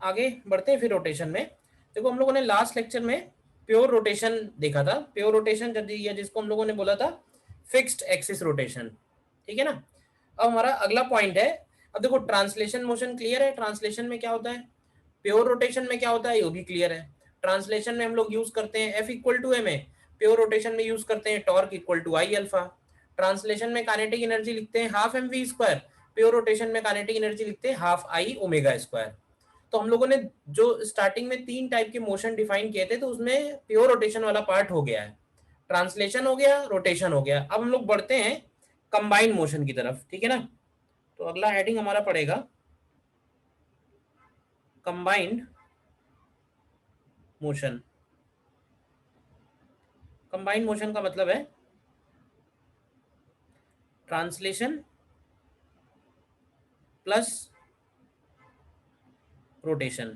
आगे बढ़ते हैं फिर रोटेशन में। देखो हम लोगों ने लास्ट लेक्चर में प्योर रोटेशन देखा था, प्योर रोटेशन या जिसको हम लोगों ने बोला था फिक्स्ड एक्सिस रोटेशन, ठीक है ना। अब हमारा अगला पॉइंट है, अब देखो ट्रांसलेशन मोशन क्लियर है, ट्रांसलेशन में क्या होता है, प्योर रोटेशन में क्या होता है ये भी क्लियर है। ट्रांसलेशन में हम लोग यूज करते हैं F equal to M A, pure rotation में यूज करते हैं torque equal to I alpha. Translation में काइनेटिक एनर्जी लिखते हैं half M V square, pure rotation में काइनेटिक एनर्जी लिखते हैं हाफ आई ओमेगा स्क्वायर। तो हम लोगों ने जो स्टार्टिंग में 3 टाइप के मोशन डिफाइन किए थे, तो उसमें प्योर रोटेशन वाला पार्ट हो गया है, ट्रांसलेशन हो गया, रोटेशन हो गया। अब हम लोग बढ़ते हैं कंबाइंड मोशन की तरफ, ठीक है ना। तो अगला हेडिंग हमारा पड़ेगा कंबाइंड मोशन। कंबाइंड मोशन का मतलब है ट्रांसलेशन प्लस रोटेशन।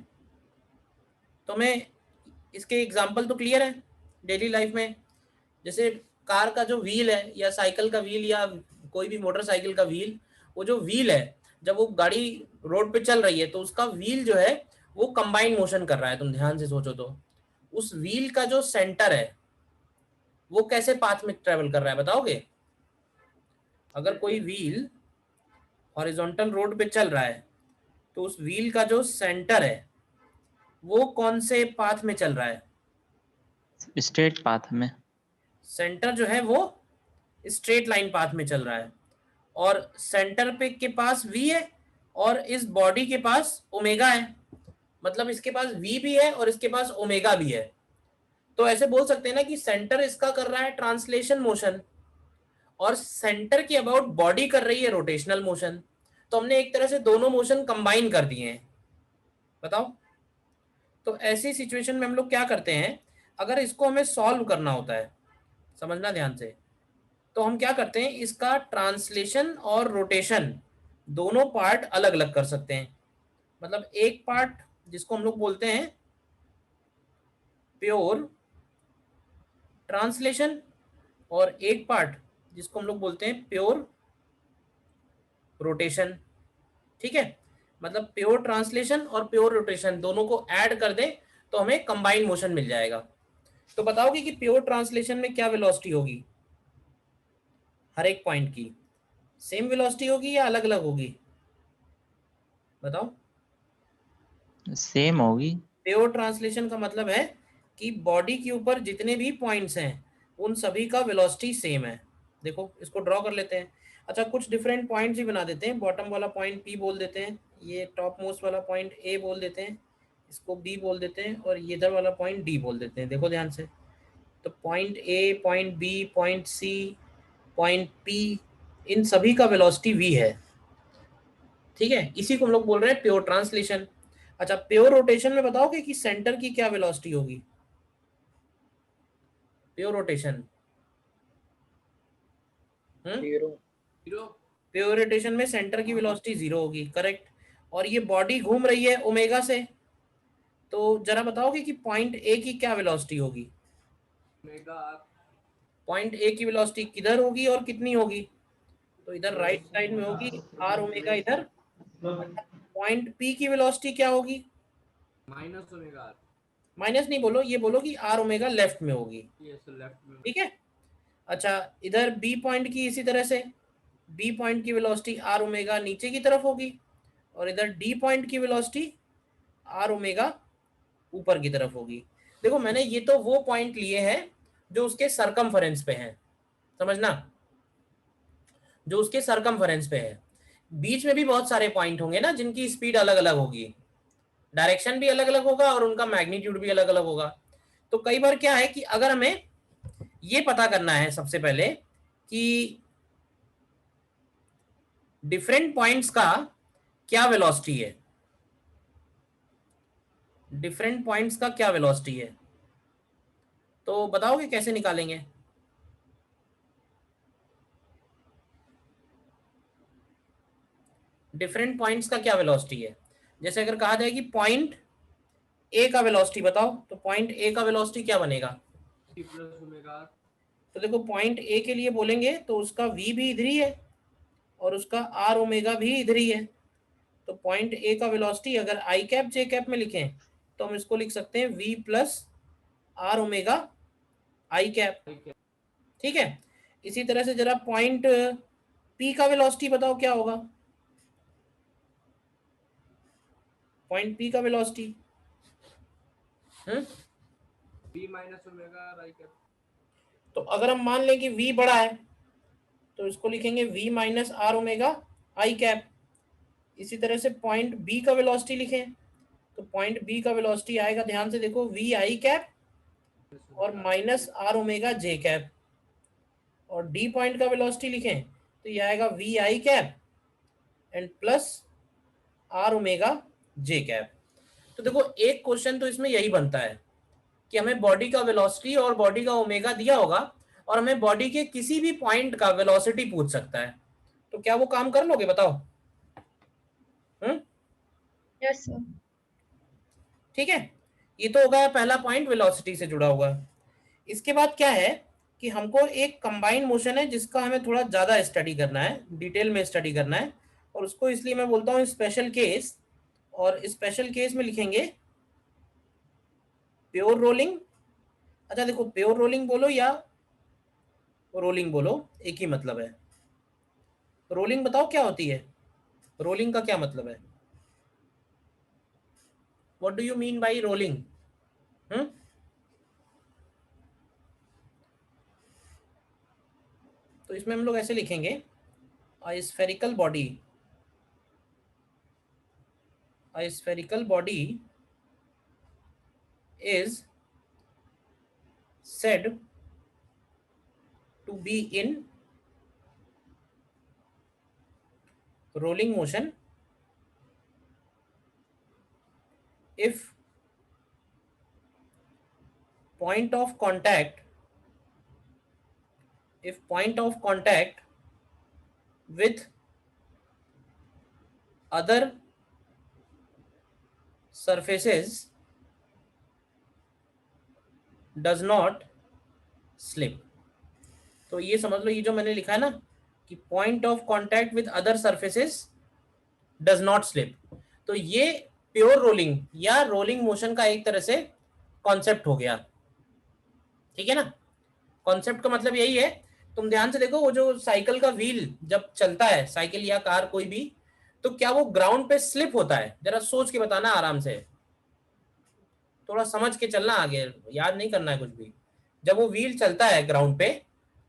तो मैं इसके एग्जांपल तो क्लियर है डेली लाइफ में, जैसे कार का जो व्हील है या साइकिल का व्हील या कोई भी मोटरसाइकिल का व्हील, वो जो व्हील है जब वो गाड़ी रोड पे चल रही है तो उसका व्हील जो है वो कंबाइंड मोशन कर रहा है। तुम ध्यान से सोचो तो उस व्हील का जो सेंटर है वो कैसे पाथ में ट्रेवल कर रहा है बताओगे। अगर कोई व्हील हॉरिजॉन्टल रोड पे चल रहा है तो उस व्हील का जो सेंटर है वो कौन से पाथ में चल रहा है, स्ट्रेट पाथ में। सेंटर जो है वो स्ट्रेट लाइन पाथ में चल रहा है, और सेंटर पे के पास v है और इस बॉडी के पास ओमेगा है, मतलब इसके पास v भी है और इसके पास ओमेगा भी है। तो ऐसे बोल सकते हैं ना कि सेंटर इसका कर रहा है ट्रांसलेशन मोशन और सेंटर के अबाउट बॉडी कर रही है रोटेशनल मोशन। तो हमने एक तरह से दोनों मोशन कंबाइन कर दिए हैं, बताओ। तो ऐसी सिचुएशन में हम लोग क्या करते हैं, अगर इसको हमें सॉल्व करना होता है, समझना ध्यान से, तो हम क्या करते हैं इसका ट्रांसलेशन और रोटेशन दोनों पार्ट अलग अलग कर सकते हैं। मतलब एक पार्ट जिसको हम लोग बोलते हैं प्योर ट्रांसलेशन और एक पार्ट जिसको हम लोग बोलते हैं प्योर रोटेशन, ठीक है। मतलब प्योर ट्रांसलेशन और प्योर रोटेशन दोनों को ऐड कर दें तो हमें कंबाइंड मोशन मिल जाएगा। तो बताओगे कि प्योर ट्रांसलेशन में क्या वेलोसिटी होगी, हर एक पॉइंट की सेम वेलोसिटी होगी या अलग अलग होगी, बताओ। सेम होगी। प्योर ट्रांसलेशन का मतलब है कि बॉडी के ऊपर जितने भी पॉइंट्स हैं उन सभी का वेलोसिटी सेम है। देखो इसको ड्रॉ कर लेते हैं। अच्छा कुछ डिफरेंट पॉइंट्स ही बना देते हैं, बॉटम वाला पॉइंट पी बोल देते हैं, ये टॉप मोस्ट वाला पॉइंट ए बोल देते हैं, इसको बी बोल देते हैं, और ये इधर वाला पॉइंट डी बोल देते हैं। देखो ध्यान से, तो point A, point B, point C, point P, इन सभी का वेलोसिटी वी है, ठीक है। इसी को हम लोग बोल रहे हैं प्योर ट्रांसलेशन। अच्छा प्योर रोटेशन में बताओगे कि सेंटर की क्या वेलोसिटी होगी, pure rotation zero. Pure rotation में सेंटर की वेलोसिटी 0 होगी, करेक्ट। और ये बॉडी घूम रही है ओमेगा से, तो जरा बताओगे कि पॉइंट ए की क्या वेलोसिटी होगी, पॉइंट ए की वेलोसिटी किधर होगी और कितनी होगी, तो इधर राइट साइड में होगी आर ओमेगा इधर। पॉइंट पी की वेलोसिटी क्या होगी, माइनस ओमेगा। माइनस नहीं बोलो, ये बोलो कि आर ओमेगा लेफ्ट में होगी, लेफ्ट में। ठीक है। अच्छा इधर बी पॉइंट की इसी तरह से, बी पॉइंट की वेलोसिटी आर ओमेगा नीचे की तरफ होगी, और इधर डी पॉइंट की वेलोसिटी आर ओमेगा ऊपर की तरफ होगी। देखो मैंने ये तो वो पॉइंट लिए हैं जो उसके सरकमफेरेंस पे हैं, समझना, जो उसके सरकमफेरेंस पे है। बीच में भी बहुत सारे पॉइंट होंगे ना जिनकी स्पीड अलग अलग होगी, डायरेक्शन भी अलग अलग होगा और उनका मैग्नीट्यूड भी अलग अलग होगा। तो कई बार क्या है कि अगर हमें ये पता करना है सबसे पहले कि डिफरेंट पॉइंट्स का क्या वेलोसिटी है, डिफरेंट पॉइंट्स का क्या वेलोसिटी है, तो बताओगे कैसे निकालेंगे। डिफरेंट पॉइंट्स का क्या वेलोसिटी है, जैसे अगर कहा जाए कि पॉइंट ए का वेलोसिटी बताओ, तो पॉइंट ए का वेलोसिटी क्या बनेगा, तो देखो पॉइंट ए के लिए बोलेंगे तो उसका v भी इधर ही है और उसका आर ओमेगा भी इधर ही है। तो पॉइंट ए का वेलोसिटी अगर आई कैप जे कैप में लिखें तो हम इसको लिख सकते हैं v plus R omega I cap. ठीक है, इसी तरह से जरा पॉइंट पी का वेलोसिटी बताओ क्या होगा, पॉइंट पी का velocity. v minus omega I cap. तो अगर हम मान लें कि v बड़ा है तो इसको लिखेंगे v minus R omega I cap. इसी तरह से पॉइंट बी का वेलोसिटी लिखें तो पॉइंट बी का वेलोसिटी आएगा, ध्यान से देखो, वी आई कैप और minus R omega J cap. और डी पॉइंट का वेलोसिटी लिखें तो ये आएगा V I cap and plus R omega J cap. तो देखो एक क्वेश्चन तो इसमें यही बनता है कि हमें बॉडी का वेलोसिटी और बॉडी का ओमेगा दिया होगा और हमें बॉडी के किसी भी पॉइंट का वेलोसिटी पूछ सकता है, तो क्या वो काम कर लोगे बताओ? Yes sir. ठीक है, ये तो हो गया पहला पॉइंट वेलोसिटी से जुड़ा हुआ। इसके बाद क्या है कि हमको एक कंबाइंड मोशन है जिसका हमें थोड़ा ज्यादा स्टडी करना है, डिटेल में स्टडी करना है, और उसको इसलिए मैं बोलता हूँ स्पेशल केस। और स्पेशल केस में लिखेंगे प्योर रोलिंग। अच्छा देखो, प्योर रोलिंग बोलो या रोलिंग बोलो एक ही मतलब है। रोलिंग बताओ क्या होती है, रोलिंग का क्या मतलब है, what do you mean by rolling? तो इसमें हम लोग ऐसे लिखेंगे, a spherical body is said to be in rolling motion if point of contact with other surfaces does not slip। तो ये समझ लो, ये जो मैंने लिखा है ना कि point of contact with other surfaces does not slip, तो ये प्योर रोलिंग या रोलिंग मोशन का एक तरह से कॉन्सेप्ट हो गया। ठीक है ना, कॉन्सेप्ट का मतलब यही है। तुम ध्यान से देखो, वो जो साइकिल का व्हील जब चलता है, साइकिल या कार कोई भी, तो क्या वो ग्राउंड पे स्लिप होता है? जरा सोच के बताना आराम से, थोड़ा समझ के चलना, आगे याद नहीं करना है कुछ भी। जब वो व्हील चलता है ग्राउंड पे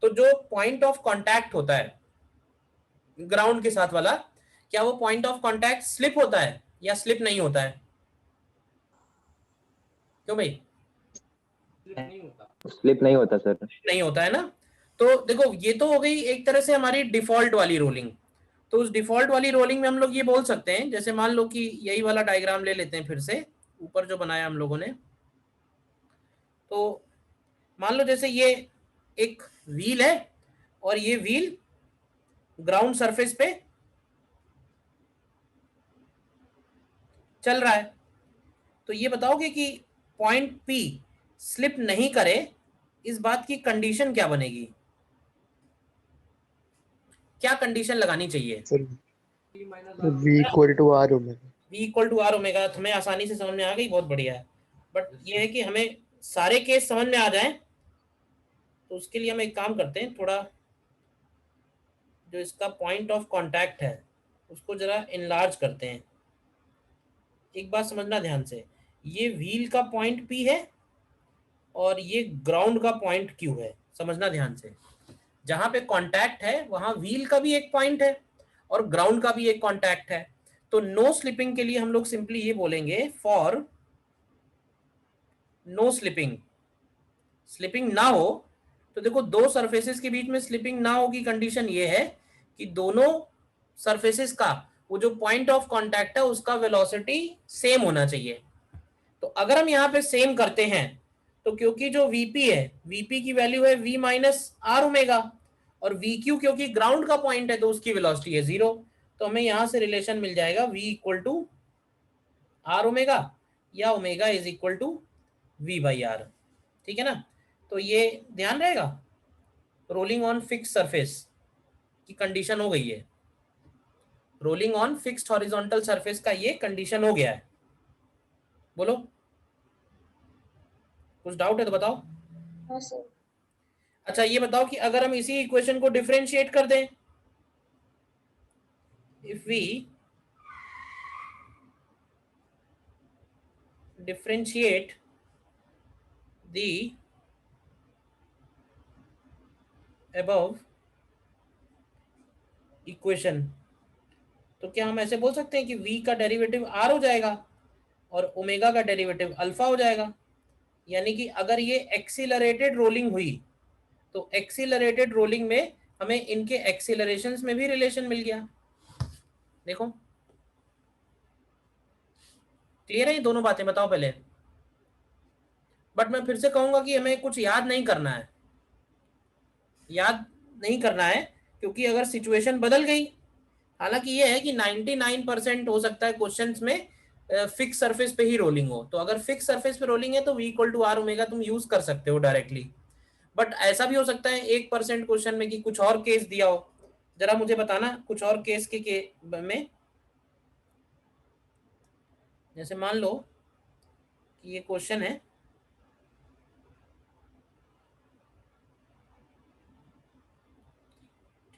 तो जो पॉइंट ऑफ कांटेक्ट होता है ग्राउंड के साथ वाला, क्या वो पॉइंट ऑफ कांटेक्ट स्लिप होता है या स्लिप नहीं होता है? क्यों भाई? स्लिप नहीं होता सर। नहीं होता है ना। तो देखो ये तो हो गई एक तरह से हमारी डिफॉल्ट वाली रोलिंग। तो उस डिफॉल्ट वाली रोलिंग में हम लोग ये बोल सकते हैं, जैसे मान लो कि यही वाला डायग्राम ले लेते हैं फिर से, ऊपर जो बनाया हम लोगों ने। तो मान लो जैसे ये एक व्हील है और ये व्हील ग्राउंड सरफेस पे चल रहा है, तो ये बताओगे कि पॉइंट पी स्लिप नहीं करे, इस बात की कंडीशन क्या बनेगी? क्या कंडीशन लगानी चाहिए? Sir v equal to R omega. v equal to R omega, हमें आसानी से समझ में आ गई, बहुत बढ़िया है। बट ये है कि हमें सारे केस समझ में आ जाएं, तो उसके लिए हम एक काम करते हैं, थोड़ा जो इसका पॉइंट ऑफ कांटेक्ट है उसको जरा इनलार्ज करते हैं। एक बात समझना ध्यान से, ये व्हील का पॉइंट P है और ये ग्राउंड का पॉइंट Q है। समझना ध्यान से, जहां पे कांटेक्ट है वहां व्हील का भी एक पॉइंट है और ग्राउंड का भी एक कांटेक्ट है। तो नो स्लिपिंग के लिए हम लोग सिंपली ये बोलेंगे, फॉर नो स्लिपिंग, स्लिपिंग ना हो। तो देखो दो सरफेसेस के बीच में स्लिपिंग ना हो की कंडीशन ये है कि दोनों सरफेसेस का वो जो पॉइंट ऑफ कांटेक्ट है उसका वेलोसिटी सेम होना चाहिए। तो अगर हम यहाँ पे सेम करते हैं तो क्योंकि जो Vp है, Vp की वैल्यू है v माइनस आर ओमेगा, और Vq क्योंकि ग्राउंड का पॉइंट है तो उसकी वेलोसिटी है 0। तो हमें यहाँ से रिलेशन मिल जाएगा v equal to R omega या omega is equal to v by R. ठीक है ना, तो ये ध्यान रहेगा, रोलिंग ऑन फिक्स सरफेस की कंडीशन हो गई है। Rolling on fixed horizontal surface का ये कंडीशन हो गया है। बोलो, कुछ डाउट है तो बताओ। हाँ सर। अच्छा ये बताओ कि अगर हम इसी इक्वेशन को डिफरेंशिएट कर दें, if we differentiate the above equation, तो क्या हम ऐसे बोल सकते हैं कि v का डेरिवेटिव r हो जाएगा और ओमेगा का डेरिवेटिव अल्फा हो जाएगा। यानी कि अगर ये एक्सीलरेटेड रोलिंग हुई तो एक्सीलरेटेड रोलिंग में हमें इनके एक्सीलरेशंस में भी रिलेशन मिल गया। देखो क्लियर है ये दोनों बातें? बताओ पहले। बट मैं फिर से कहूंगा कि हमें कुछ याद नहीं करना है, याद नहीं करना है, क्योंकि अगर सिचुएशन बदल गई, हालांकि ये है कि 99% हो सकता है क्वेश्चंस में फिक्स सरफेस पे ही रोलिंग हो, तो अगर फिक्स सरफेस पे रोलिंग है तो v equal to R omega तुम यूज कर सकते हो डायरेक्टली। बट ऐसा भी हो सकता है 1% क्वेश्चन में कि कुछ और केस दिया हो। जरा मुझे बताना कुछ और केस के में। जैसे मान लो कि ये क्वेश्चन है,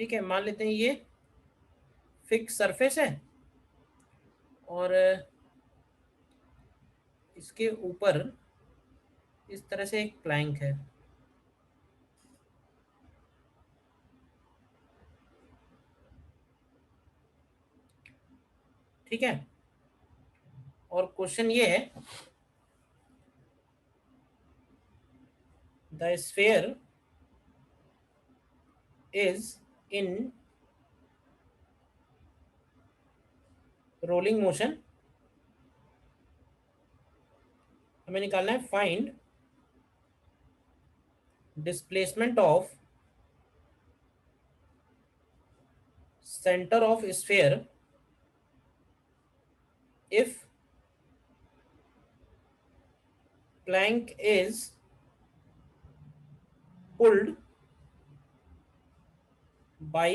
ठीक है, मान लेते हैं ये फिक्स सरफेस है और इसके ऊपर इस तरह से एक प्लैंक है, ठीक है। और क्वेश्चन ये है, the sphere is in rolling motion. हमें निकालना है find displacement of centre of sphere if plank is pulled by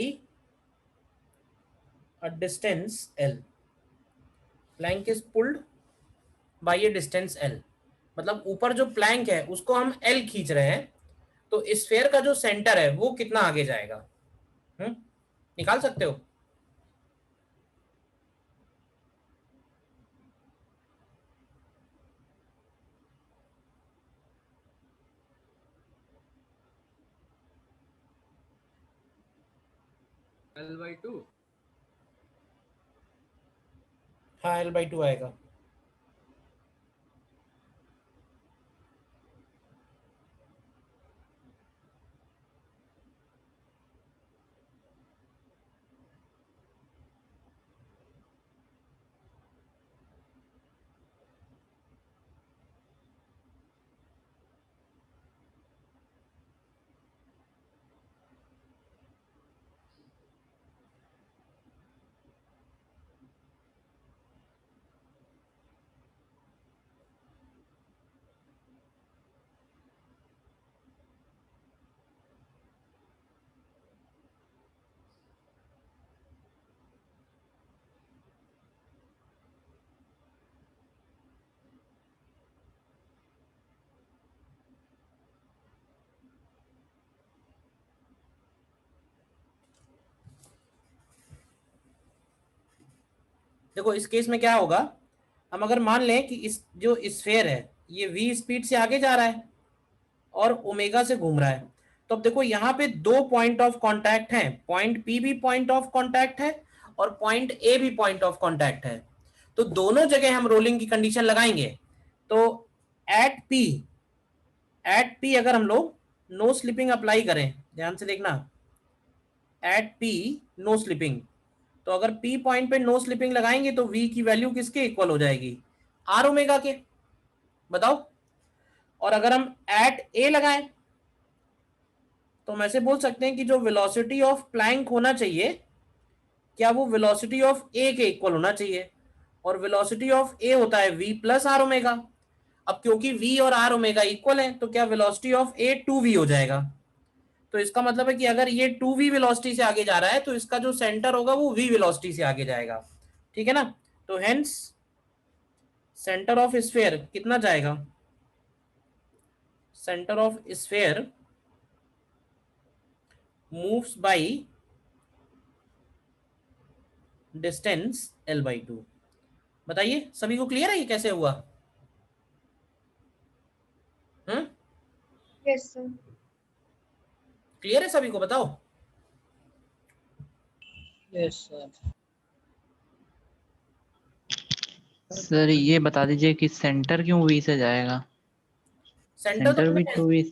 a distance L। plank is pulled by a distance L, मतलब ऊपर जो प्लैंक है उसको हम L खींच रहे हैं, तो स्फीयर का जो सेंटर है वो कितना आगे जाएगा। निकाल सकते हो? L/2। हाँ L/2 आएगा। देखो इस केस में क्या होगा, हम अगर मान लें कि इस जो स्फीयर है ये v स्पीड से आगे जा रहा है और ओमेगा से घूम रहा है, तो अब देखो यहाँ पे दो पॉइंट ऑफ कांटेक्ट हैं, पॉइंट P भी पॉइंट ऑफ कांटेक्ट है और पॉइंट A भी पॉइंट ऑफ कांटेक्ट है, तो दोनों जगह हम रोलिंग की कंडीशन लगाएंगे। तो एट P अगर हम लोग नो स्लिपिंग अप्लाई करें, ध्यान से देखना, एट P नो स्लिपिंग, तो अगर P पॉइंट पे नो स्लिपिंग लगाएंगे तो V की वैल्यू किसके इक्वल हो जाएगी, R ओमेगा के। बताओ। और अगर हम एट A लगाएं तो हम ऐसे बोल सकते हैं कि जो वेलोसिटी ऑफ प्लैंक होना चाहिए, क्या वो वेलोसिटी ऑफ A के इक्वल होना चाहिए, और वेलोसिटी ऑफ A होता है V प्लस आर ओमेगा। अब क्योंकि V और आर ओमेगा इक्वल है तो क्या वेलोसिटी ऑफ A 2V हो जाएगा। तो इसका मतलब है कि अगर ये 2v वेलोसिटी से आगे जा रहा है तो इसका जो सेंटर होगा वो v वेलोसिटी से आगे जाएगा, ठीक है ना। तो हेंस सेंटर ऑफ स्फीयर कितना जाएगा, centre of sphere moves by distance l/2। बताइए सभी को क्लियर है ये कैसे हुआ? Yes sir. क्लियर है सभी को, बताओ। Yes sir. सर ये बता दीजिए कि सेंटर क्यों वी से जाएगा? सेंटर तो सेंटर भी हमने 2v।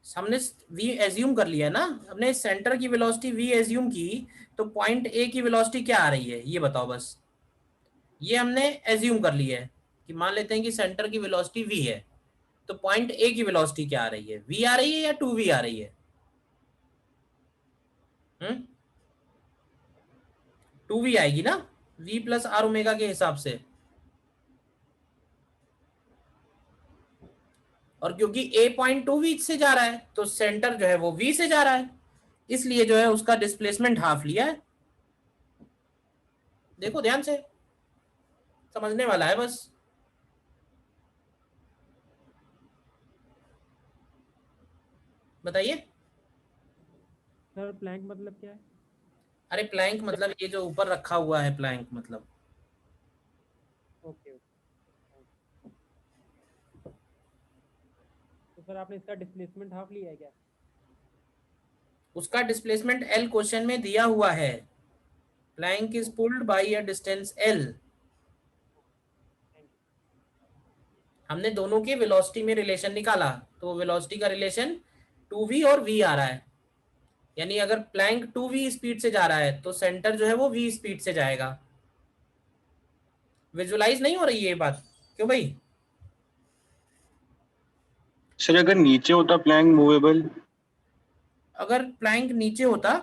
हमने v एज्यूम कर लिया ना, हमने सेंटर की वेलोसिटी v एज्यूम की, तो पॉइंट ए की वेलोसिटी क्या आ रही है ये बताओ बस। ये हमने एज्यूम कर लिया है कि मान लेते हैं कि सेंटर की वेलोसिटी v है, तो पॉइंट ए की वेलोसिटी क्या आ रही है, v आ रही है या 2v आ रही है? 2v आएगी ना, v प्लस आर ओमेगा के हिसाब से। और क्योंकि a पॉइंट 2v से जा रहा है तो सेंटर जो है वो v से जा रहा है, इसलिए जो है उसका डिस्प्लेसमेंट हाफ लिया है। देखो ध्यान से, समझने वाला है बस। बताइए। सर प्लैंक मतलब क्या है? अरे प्लैंक मतलब ये जो ऊपर रखा हुआ है, प्लैंक मतलब। ओके। तो सर आपने इसका डिस्प्लेसमेंट हाफ लिया है क्या? उसका डिस्प्लेसमेंट l क्वेश्चन में दिया हुआ है। Plank is pulled by a distance l। हमने दोनों के वेलोसिटी में रिलेशन निकाला, तो वेलोसिटी का रिलेशन 2v और v आ रहा है, यानी अगर प्लैंक 2v स्पीड से जा रहा है तो सेंटर जो है वो v स्पीड से जाएगा। विजुअलाइज नहीं हो रही है ये बात? क्यों भाई? सर अगर नीचे होता प्लैंक मूवेबल? अगर प्लैंक नीचे होता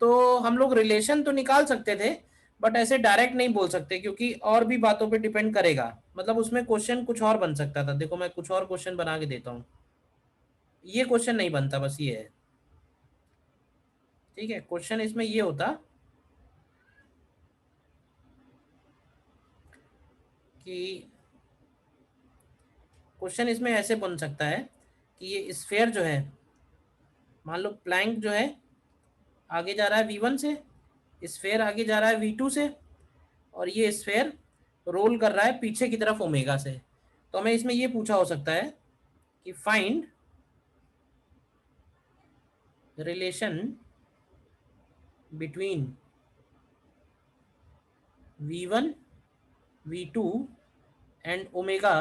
तो हम लोग रिलेशन तो निकाल सकते थे, बट ऐसे डायरेक्ट नहीं बोल सकते क्योंकि और भी बातों पे डिपेंड करेगा। मतलब उसमें क्वेश्चन कुछ और बन सकता था। देखो मैं कुछ और क्वेश्चन बना के देता हूँ, ये क्वेश्चन नहीं बनता, बस ये है, ठीक है। क्वेश्चन इसमें ये होता कि क्वेश्चन इसमें ऐसे बन सकता है कि ये स्फीयर जो है, मान लो प्लैंक जो है आगे जा रहा है v1 से, स्फीयर आगे जा रहा है v2 से, और ये स्फीयर रोल कर रहा है पीछे की तरफ ओमेगा से। तो हमें इसमें ये पूछा हो सकता है कि find relation between v1 v2 and omega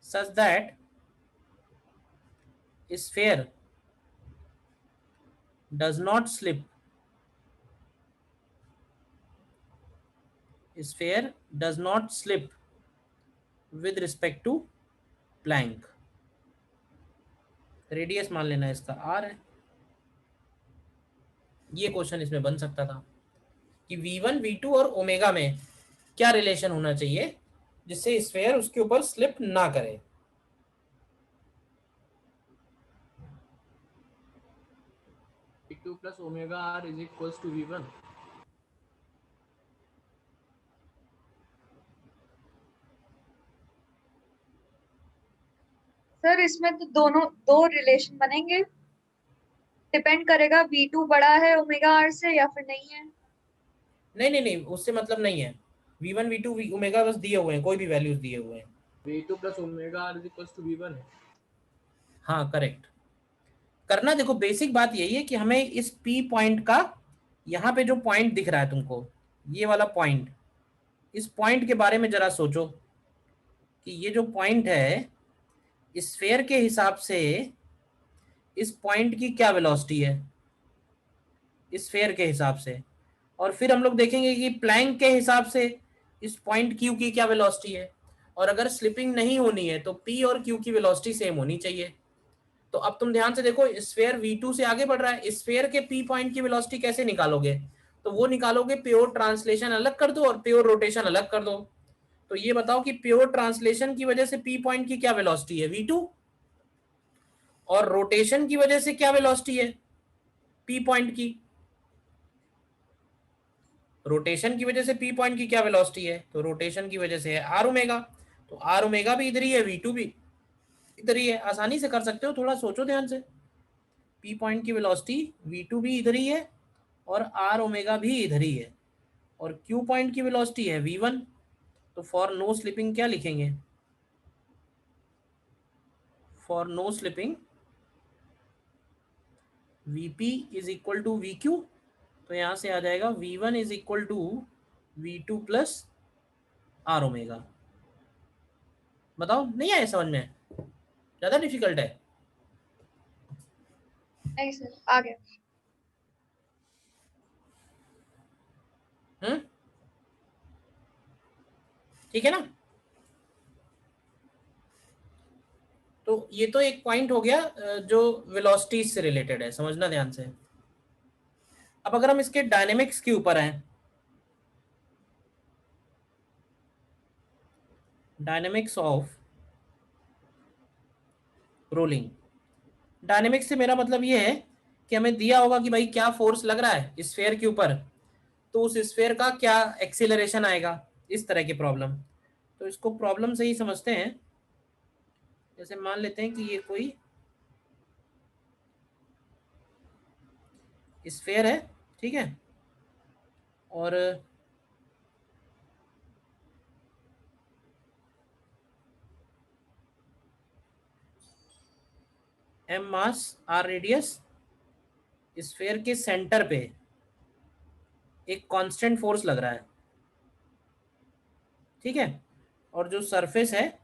such that sphere does not slip, sphere does not slip with respect to Planck। Radius मान लेना इसका r है। ये क्वेश्चन इसमें बन सकता था कि v1 v2 और ओमेगा में क्या रिलेशन होना चाहिए जिससे स्फीयर उसके ऊपर स्लिप ना करे। v2 plus omega r is equals to v1। Sir इसमें तो दोनों दो रिलेशन बनेंगे, डिपेंड करेगा v2 बड़ा है ओमेगा r से या फिर नहीं है। नहीं नहीं नहीं, उससे मतलब नहीं है। v1 v2 ओमेगा बस दिए हुए हैं, कोई भी वैल्यूज दिए हुए हैं। v2 plus omega r is equals to v1 है। हाँ करेक्ट करना। देखो बेसिक बात यही है कि हमें इस P पॉइंट का, यहाँ पे जो पॉइंट दिख रहा है तुमको, ये वाला पॉइंट, इस पॉइंट के बारे में जरा सोचो कि ये जो पॉइंट है स्फीयर के हिसाब से इस पॉइंट की क्या वेलोसिटी है स्फीयर के हिसाब से, और फिर हम लोग देखेंगे कि प्लैंक के हिसाब से इस पॉइंट Q की क्या वेलोसिटी है। और अगर स्लिपिंग नहीं होनी है तो P और Q की वेलोसिटी सेम होनी चाहिए। तो अब तुम ध्यान से देखो, स्फीयर v2 से आगे बढ़ रहा है, स्फीयर के P पॉइंट की वेलोसिटी कैसे निकालोगे? तो वो निकालोगे, प्योर ट्रांसलेशन अलग कर दो और प्योर रोटेशन अलग कर दो। तो ये बताओ कि प्योर ट्रांसलेशन की वजह से P पॉइंट की क्या वेलोसिटी है, v2, और रोटेशन की वजह से क्या वेलोसिटी है पी पॉइंट की, रोटेशन की वजह से पी पॉइंट की क्या वेलोसिटी है, तो रोटेशन की वजह से है आर ओमेगा, तो आर ओमेगा भी इधर ही है, V2 भी इधर ही है, आसानी से कर सकते हो, थोड़ा सोचो ध्यान से। पी पॉइंट की वेलोसिटी V2 भी इधर ही है और आर ओमेगा भी इधर ही है, और Q पॉइंट की वेलोसिटी है V1, तो फॉर नो स्लिपिंग क्या लिखेंगे, for no slipping Vp is equal to VQ, तो यहां से आ जाएगा V1 is equal to V2 plus R omega. बताओ नहीं आया समझ में, ज्यादा डिफिकल्ट है? नहीं सर, आ गया। ठीक है ना। तो ये तो एक पॉइंट हो गया जो वेलोसिटीज से रिलेटेड है, समझना ध्यान से। अब अगर हम इसके डायनेमिक्स के ऊपर हैं, डायनेमिक्स ऑफ रोलिंग, डायनेमिक्स से मेरा मतलब ये है कि हमें दिया होगा कि भाई क्या फोर्स लग रहा है स्फीयर के ऊपर, तो उस स्फीयर का क्या एक्सीलरेशन आएगा, इस तरह की प्रॉब्लम। तो इसको प्रॉब्लम से ही समझते हैं। जैसे मान लेते हैं कि ये कोई स्फीयर है, ठीक है, और m मास r रेडियस, स्फीयर के सेंटर पे एक कांस्टेंट फोर्स लग रहा है, ठीक है, और जो सरफेस है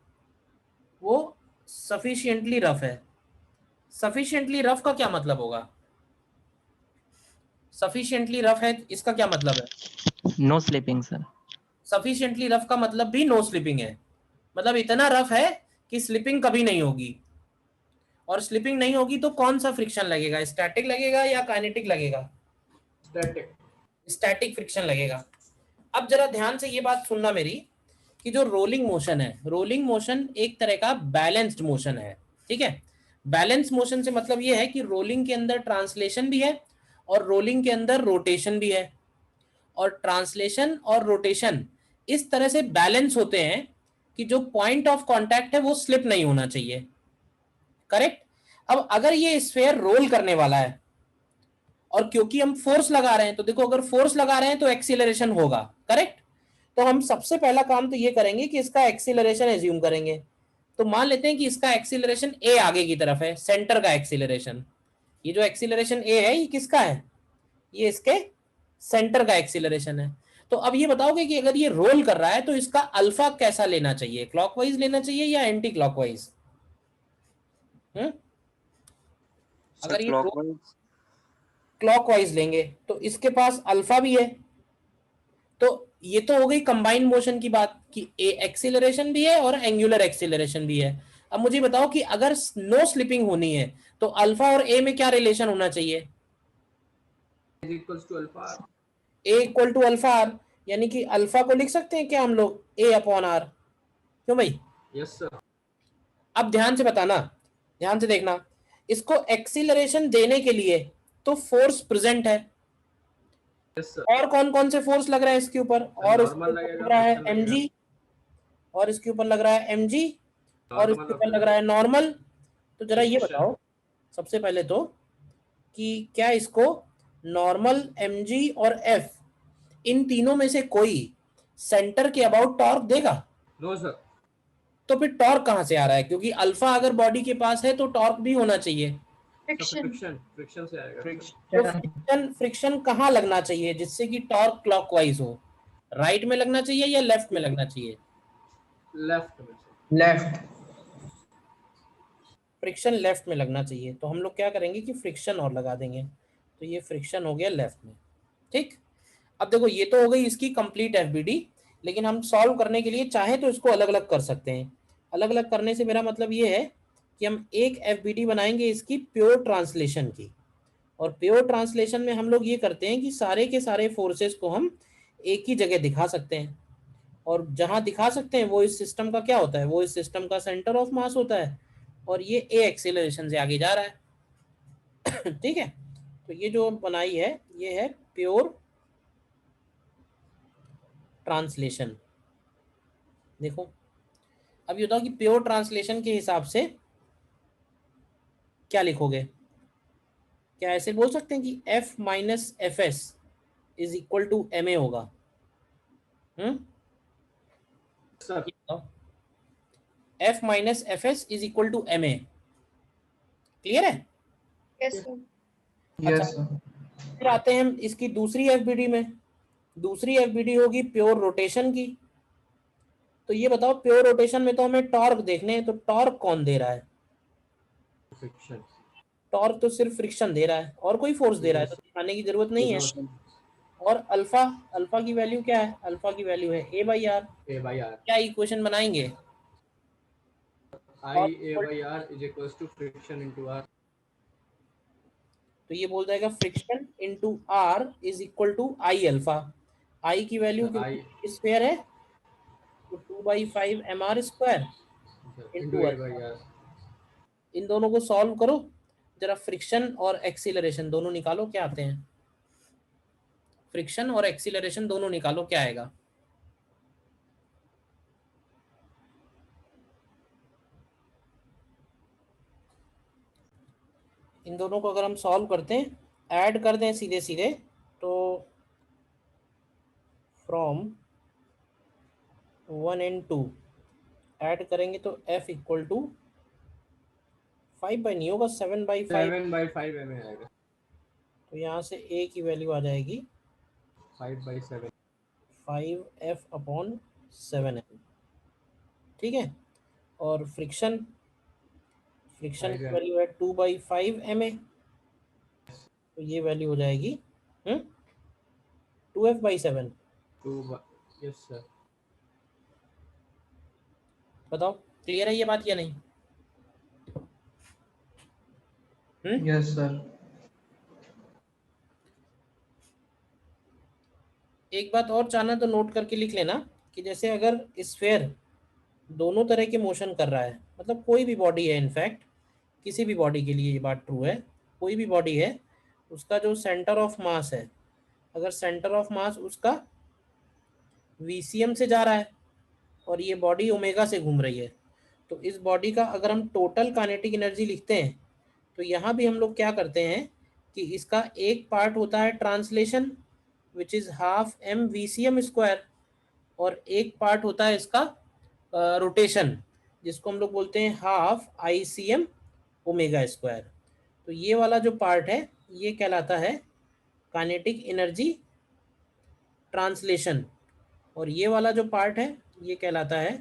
वो सफिशिएंटली रफ है। सफिशिएंटली रफ का क्या मतलब होगा, सफिशिएंटली रफ है इसका क्या मतलब है, no slipping sir. Sufficiently rough का मतलब भी नो स्लिपिंग है, मतलब इतना रफ है कि स्लिपिंग कभी नहीं होगी, और स्लिपिंग नहीं होगी तो कौन सा फ्रिक्शन लगेगा, स्टैटिक लगेगा या काइनेटिक लगेगा, स्टैटिक। स्टैटिक फ्रिक्शन लगेगा। अब जरा ध्यान से ये बात सुनना मेरी, कि जो रोलिंग मोशन है, रोलिंग मोशन एक तरह का बैलेंस्ड मोशन है, ठीक है। बैलेंस मोशन से मतलब ये है कि रोलिंग के अंदर ट्रांसलेशन भी है और रोलिंग के अंदर रोटेशन भी है, और ट्रांसलेशन और रोटेशन इस तरह से बैलेंस होते हैं कि जो पॉइंट ऑफ कांटेक्ट है वो स्लिप नहीं होना चाहिए, करेक्ट। अब अगर ये स्फीयर रोल करने वाला है और क्योंकि हम फोर्स लगा रहे हैं, तो देखो अगर फोर्स लगा रहे हैं तो एक्सीलरेशन होगा, करेक्ट। तो हम सबसे पहला काम तो ये करेंगे कि इसका एक्सीलरेशन एज्यूम करेंगे। तो मान लेते हैं कि इसका एक्सीलरेशन ए आगे की तरफ है, सेंटर का एक्सीलरेशन। ये जो एक्सीलरेशन ए है ये किसका है, ये इसके सेंटर का एक्सीलरेशन है। तो अब ये बताओगे कि अगर ये रोल कर रहा है तो इसका अल्फा कैसा लेना चाहिए, क्लॉकवाइज लेना चाहिए या एंटी क्लॉकवाइज? अगर ये क्लॉकवाइज लेंगे तो इसके पास अल्फा भी है। तो ये तो हो गई कंबाइंड मोशन की बात कि एक्सीलरेशन भी है और एंगुलर एक्सीलरेशन भी है। अब मुझे बताओ कि अगर नो स्लिपिंग होनी है तो अल्फा और ए में क्या रिलेशन होना चाहिए, is equals to alpha R, A equal to alpha R, यानी कि अल्फा को लिख सकते हैं क्या हम लोग ए अपॉन आर, क्यों भाई? Yes sir. अब ध्यान से बताना, ध्यान से देखना, इसको एक्सीलरेशन देने के लिए तो फोर्स प्रेजेंट है, यस सर। और कौन कौन से फोर्स लग रहा है इसके ऊपर, और इसके नॉर्मल ऊपर लगेगा, लग रहा है फ्रिक्शन लगेगा। mg, और इसके ऊपर लग रहा है mg, और इसके नॉर्मल ऊपर लग रहा है नॉर्मल। तो जरा ये फ्रिक्शन। बताओ सबसे पहले तो कि क्या इसको नॉर्मल mg और f इन तीनों में से कोई सेंटर के अबाउट टॉर्क देगा? No sir. तो फिर टॉर्क कहां से आ रहा है, क्योंकि अल्फा अगर बॉडी के पास है तो टॉर्क भी होना चाहिए। फ्रिक्शन। फ्रिक्शन, फ्रिक्शन से आएगा। तो फ्रिक्शन कहाँ लगना चाहिए जिससे कि टॉर्क क्लॉकवाइज हो, राइट में लगना चाहिए या लेफ्ट में लगना चाहिए? लेफ्ट में से। लेफ्ट। फ्रिक्शन लेफ्ट में लगना चाहिए, तो हम लोग क्या करेंगे कि फ्रिक्शन और लगा देंगे, तो ये फ्रिक्शन हो गया लेफ्ट में, ठीक। अब देखो ये तो हो गई इसकी कंप्लीट एफबीडी, लेकिन हम सॉल्व करने के लिए चाहे तो इसको अलग अलग कर सकते हैं। अलग अलग करने से मेरा मतलब ये है कि हम एक एफबीडी बनाएंगे इसकी प्योर ट्रांसलेशन की, और प्योर ट्रांसलेशन में हम लोग ये करते हैं कि सारे के सारे फोर्सेस को हम एक ही जगह दिखा सकते हैं, और जहां दिखा सकते हैं वो इस सिस्टम का क्या होता है, वो इस सिस्टम का सेंटर ऑफ मास होता है। और ये ए एक्सेलरेशन से आगे जा रहा है। ठीक है, तो ये जो बनाई है ये है प्योर ट्रांसलेशन। देखो अब ये बताओ कि प्योर ट्रांसलेशन के हिसाब से क्या लिखोगे? क्या ऐसे बोल सकते हैं कि F minus F S is equal to M A होगा? Sir F minus F S is equal to M A. Clear है? Yes sir. अच्छा, फिर आते हैं हम इसकी दूसरी एफबीडी में। दूसरी एफबीडी होगी प्योर रोटेशन की। तो ये बताओ प्योर रोटेशन में तो हमें टॉर्क देखने हैं, तो टॉर्क कौन दे रहा है? फ्रिक्शन। टॉर्क तो सिर्फ फ्रिक्शन दे रहा है, और कोई फोर्स दे रहा है तो दिखाने की जरूरत नहीं है। और अल्फा, अल्फा की वैल्यू क्या है? अल्फा की वैल्यू है A by R. A by R. क्या इक्वेशन बनाएंगे? I A by R is equals to friction into R. तो ये बोल जाएगा friction into R is equal to I alpha. I की वैल्यू क्योंकि स्क्वायर है तो 2/5 mr स्क्वायर इनटू अल्फा। इन दोनों को सॉल्व करो जरा, फ्रिक्शन और एक्सीलरेशन दोनों निकालो क्या आते हैं। फ्रिक्शन और एक्सीलरेशन दोनों निकालो क्या आएगा? इन दोनों को अगर हम सॉल्व करते हैं, ऐड कर दें सीधे सीधे, तो फ्रॉम 1 and 2 ऐड करेंगे तो F इक्वल टू 5 बाई नहीं होगा 7/5। 7/5 में आएगा। तो यहाँ से A की वैल्यू आ जाएगी 5/7। 5F upon 7M। ठीक है, और फ्रिक्शन की वैल्यू है 2/5 MA। तो ये वैल्यू हो जाएगी 2F/7। Yes sir. बताओ क्लियर है ये बात या नहीं? Yes sir. एक बात और चाहना तो नोट करके लिख लेना कि जैसे अगर स्फेयर दोनों तरह के मोशन कर रहा है, मतलब कोई भी बॉडी है, इनफैक्ट किसी भी बॉडी के लिए ये बात ट्रू है, कोई भी बॉडी है, उसका जो सेंटर ऑफ मास है, अगर सेंटर ऑफ मास उसका VCM से जा रहा है और ये बॉडी ओमेगा से घूम रही है, तो इस बॉडी का अगर हम टोटल काइनेटिक एनर्जी लिखते हैं तो यहाँ भी हम लोग क्या करते हैं कि इसका एक पार्ट होता है translation which is half m VCM square, और एक पार्ट होता है इसका रोटेशन जिसको हम लोग बोलते हैं हाफ ICM ओमेगा स्क्वायर। तो ये वाला जो पार्ट है ये कहलाता है काइनेटिक एनर्जी ट्रांसलेशन, और ये वाला जो पार्ट है ये कहलाता है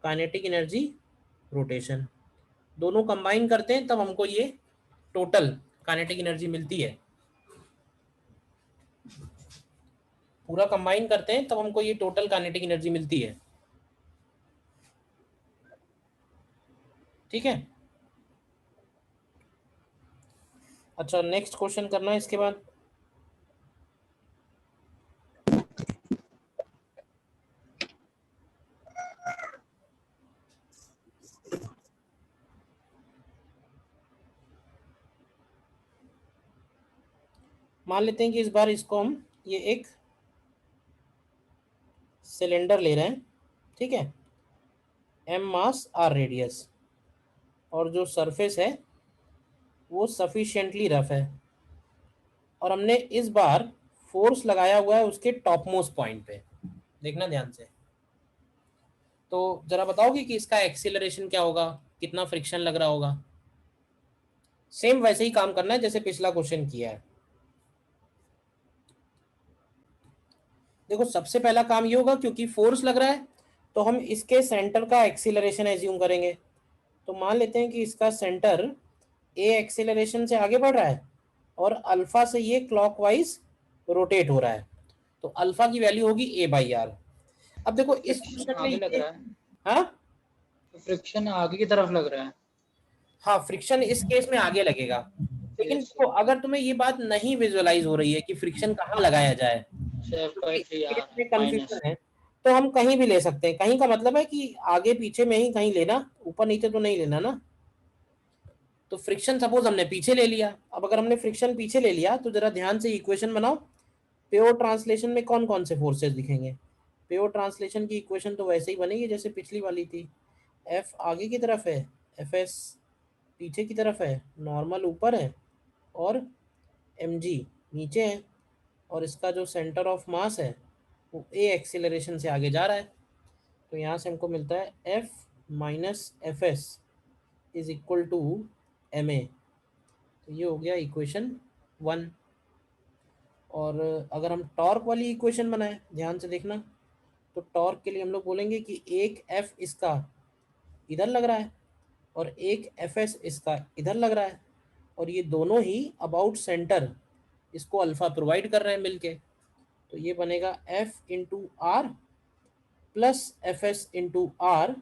काइनेटिक एनर्जी रोटेशन। दोनों कंबाइन करते हैं तब हमको ये टोटल काइनेटिक एनर्जी मिलती है। पूरा कंबाइन करते हैं तब हमको ये टोटल काइनेटिक एनर्जी मिलती है। ठीक है, अच्छा नेक्स्ट क्वेश्चन करना है इसके बाद। मान लेते हैं कि इस बार इसको हम ये एक सिलेंडर ले रहे हैं, ठीक है, m मास r रेडियस, और जो सरफेस है वो सफिशिएंटली रफ है, और हमने इस बार फोर्स लगाया हुआ है उसके टॉप मोस्ट पॉइंट पे। देखना ध्यान से, तो जरा बताओगे कि इसका एक्सीलरेशन क्या होगा, कितना फ्रिक्शन लग रहा होगा। सेम वैसे ही काम करना है जैसे पिछला क्वेश्चन किया है। देखो सबसे पहला काम ये होगा, क्योंकि फोर्स लग रहा है तो हम इसके सेंटर का एक्सीलरेशन एज्यूम करेंगे। तो मान लेते हैं कि इसका सेंटर ए एक्सीलरेशन से आगे बढ़ रहा है और अल्फा से ये क्लॉकवाइज रोटेट हो रहा है, तो अल्फा की वैल्यू होगी A/R। अब देखो इस आगे लग रहा है। हाँ फ्रिक्शन आगे की तरफ लग रहा है। हाँ, फ्रिक्शन इस केस में आगे लगेगा, लेकिन तो अगर तुम्हें ये बात नहीं विजुअलाइज हो रही है कि फ्रिक्शन कहाँ लगाया जाए, कंफ्यूजन है, तो हम कहीं भी ले सकते हैं। कहीं का मतलब है कि आगे पीछे में ही कहीं लेना, ऊपर नीचे तो नहीं लेना ना। तो फ्रिक्शन सपोज हमने पीछे ले लिया। अब अगर हमने फ्रिक्शन पीछे ले लिया तो जरा ध्यान से इक्वेशन बनाओ। प्योर ट्रांसलेशन में कौन कौन से फोर्सेस दिखेंगे? प्योर ट्रांसलेशन की इक्वेशन तो वैसे ही बनेगी जैसे पिछली वाली थी। एफ आगे की तरफ है, एफ एस पीछे की तरफ है, नॉर्मल ऊपर है और एम जी नीचे है, और इसका जो सेंटर ऑफ मास है वो ए एक्सीलरेशन से आगे जा रहा है। तो यहाँ से हमको मिलता है F minus F S is equal to M A. तो ये हो गया इक्वेशन 1। और अगर हम टॉर्क वाली इक्वेशन बनाए, ध्यान से देखना, तो टॉर्क के लिए हम लोग बोलेंगे कि एक एफ इसका इधर लग रहा है और एक एफ एस इसका इधर लग रहा है, और ये दोनों ही अबाउट सेंटर इसको अल्फा प्रोवाइड कर रहे हैं मिलके। तो ये बनेगा F into R plus F S into R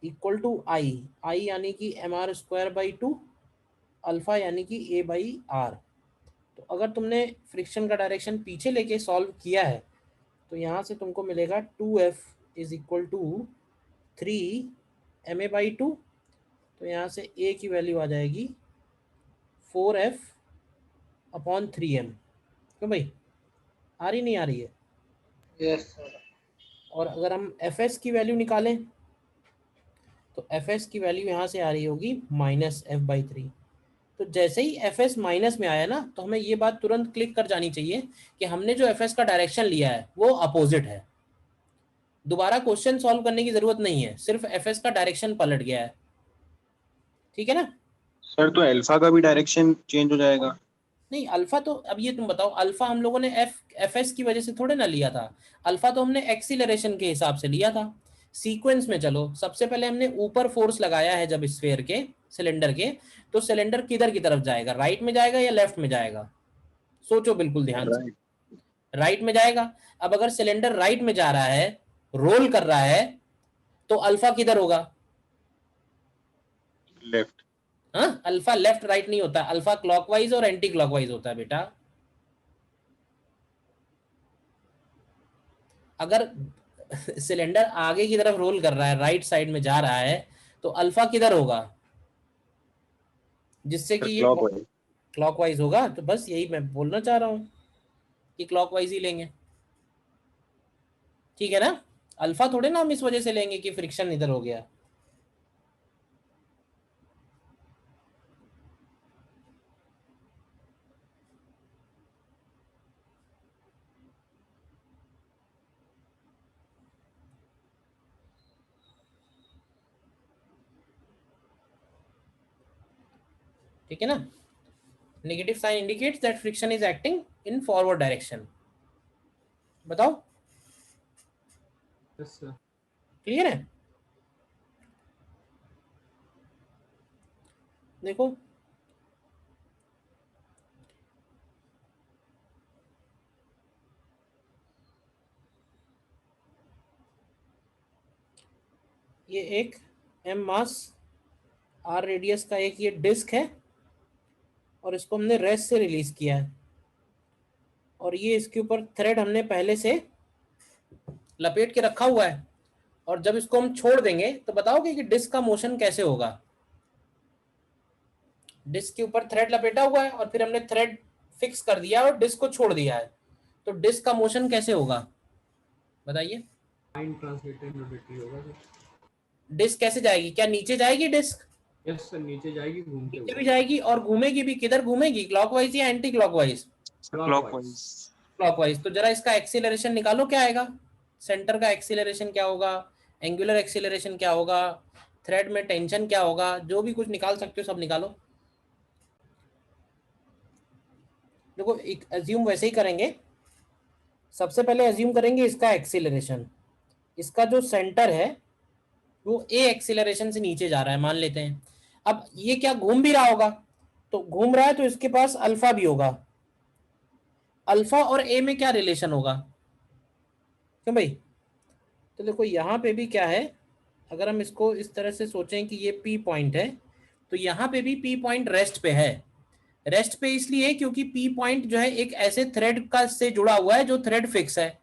equal to I, I यानी कि M R square by 2, alpha यानी कि ए बाई आर। तो अगर तुमने फ्रिक्शन का डायरेक्शन पीछे लेके सॉल्व किया है तो यहाँ से तुमको मिलेगा 2f is equal to 3 M A by 2। तो यहाँ से a की वैल्यू आ जाएगी 4f अपॉन 3m। क्यों भाई, आ रही नहीं आ रही है? Yes sir. और अगर हम fs की वैल्यू निकालें तो fs की वैल्यू यहाँ से आ रही होगी माइनस एफ बाई 3। तो जैसे ही fs माइनस में आया ना, तो हमें ये बात तुरंत क्लिक कर जानी चाहिए कि हमने जो fs का डायरेक्शन लिया है वो अपोजिट है। दोबारा क्वेश्चन सॉल्व करने की जरूरत नहीं है, सिर्फ fs का डायरेक्शन पलट गया है। ठीक है ना? सर तो अल्फा का भी डायरेक्शन चेंज हो जाएगा? नहीं, अल्फा तो अब ये तुम बताओ, अल्फा हम लोगों ने fs की वजह से थोड़े ना लिया था। अल्फा तो हमने एक्सीलरेशन के हिसाब से लिया था। सीक्वेंस में चलो, सबसे पहले हमने ऊपर फोर्स लगाया है जब स्फीयर के, सिलेंडर के, तो सिलेंडर किधर की तरफ जाएगा? राइट में जाएगा या लेफ्ट में जाएगा? सोचो बिल्कुल ध्यान से। राइट में जाएगा। अब अगर सिलेंडर राइट में जा रहा है, रोल कर रहा है, तो अल्फा किधर होगा? लेफ्ट। हाँ, अल्फा लेफ्ट राइट नहीं होता, अल्फा क्लॉकवाइज और एंटी क्लॉकवाइज होता है बेटा। अगर सिलेंडर आगे की तरफ रोल कर रहा है, राइट साइड में जा रहा है, तो अल्फा किधर होगा जिससे कि ये क्लॉकवाइज होगा? तो बस यही मैं बोलना चाह रहा हूं कि क्लॉकवाइज ही लेंगे। ठीक है ना? अल्फा थोड़े ना हम इस वजह से लेंगे कि फ्रिक्शन इधर हो गया। ठीक है ना? Negative sign indicates that friction is acting in forward direction. बताओ, यस सर। क्लियर है? देखो, ये एक m मास r रेडियस का एक ये डिस्क है, और इसको हमने रेस्ट से रिलीज किया है, और ये इसके ऊपर थ्रेड हमने पहले से लपेट के रखा हुआ है। और जब इसको हम छोड़ देंगे तो बताओगे कि डिस्क का मोशन कैसे होगा? डिस्क के ऊपर थ्रेड लपेटा हुआ है और फिर हमने थ्रेड फिक्स कर दिया और डिस्क को छोड़ दिया है, तो डिस्क का मोशन कैसे होगा बताइए? लाइन ट्रांसलेटेड रोटेटरी होगा सर। डिस्क कैसे जाएगी? क्या नीचे जाएगी डिस्क? यस सर, नीचे जाएगी घूमते नीचे हुए। भी जाएगी और घूमेगी भी। किधर घूमेगी? क्लॉकवाइज या एंटी क्लॉकवाइज? क्लॉकवाइज। क्लॉकवाइज। तो जरा इसका एक्सीलरेशन निकालो, क्या आएगा? सेंटर का एक्सीलरेशन क्या होगा? एंगुलर एक्सीलरेशन क्या होगा? थ्रेड में टेंशन क्या होगा? जो भी कुछ निकाल सकते हो सब निकालो। देखो, एक एज्यूम वैसे ही करेंगे। सबसे पहले एज्यूम करेंगे इसका एक्सीलरेशन। इसका जो सेंटर है वो ए एक्सीलरेशन से नीचे जा रहा है मान लेते हैं। अब ये क्या घूम भी रहा होगा? तो घूम रहा है तो इसके पास अल्फा भी होगा। अल्फा और ए में क्या रिलेशन होगा? क्यों भाई? तो देखो यहाँ पे भी क्या है, अगर हम इसको इस तरह से सोचें कि ये पी पॉइंट है, तो यहाँ पे भी पी पॉइंट रेस्ट पे है। रेस्ट पे इसलिए क्योंकि पी पॉइंट जो है एक ऐसे थ्रेड का से जुड़ा हुआ है जो थ्रेड फिक्स है।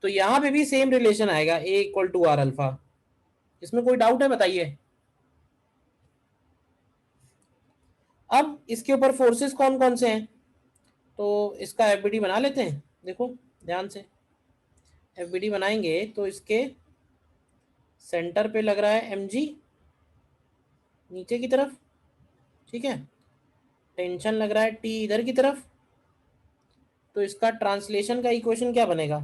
तो यहाँ पे भी सेम रिलेशन आएगा, ए इक्वल टू आर अल्फा। इसमें कोई डाउट है बताइए? अब इसके ऊपर फोर्सेस कौन कौन से हैं, तो इसका एफबीडी बना लेते हैं। देखो ध्यान से, एफबीडी बनाएंगे तो इसके सेंटर पे लग रहा है mg नीचे की तरफ, ठीक है, टेंशन लग रहा है T इधर की तरफ। तो इसका ट्रांसलेशन का इक्वेशन क्या बनेगा,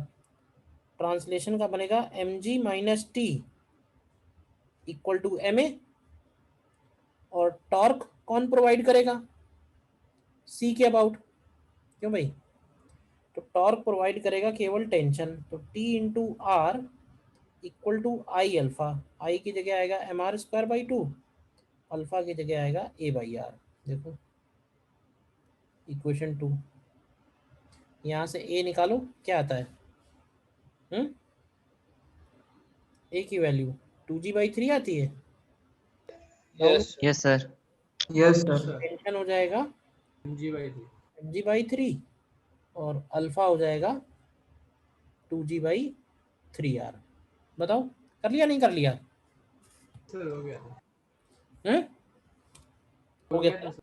ट्रांसलेशन का बनेगा mg minus T equal to ma, और टॉर्क कौन प्रोवाइड करेगा, C के अबाउट, क्यों भाई, तो टॉर्क प्रोवाइड करेगा केवल टेंशन, तो T into R equal to I alpha, I की जगह आएगा mr²/2, अल्फा की जगह आएगा a/r। देखो इक्वेशन 2, यहाँ से a निकालो क्या आता है, a की वैल्यू 2g/3 आती है। Yes yes sir. Yes sir tension हो जाएगा mg/3 mg/3 और अल्फा हो जाएगा 2g/3r। बताओ कर लिया नहीं कर लिया, सर हो गया हम्म हो हो गया गया था? सर।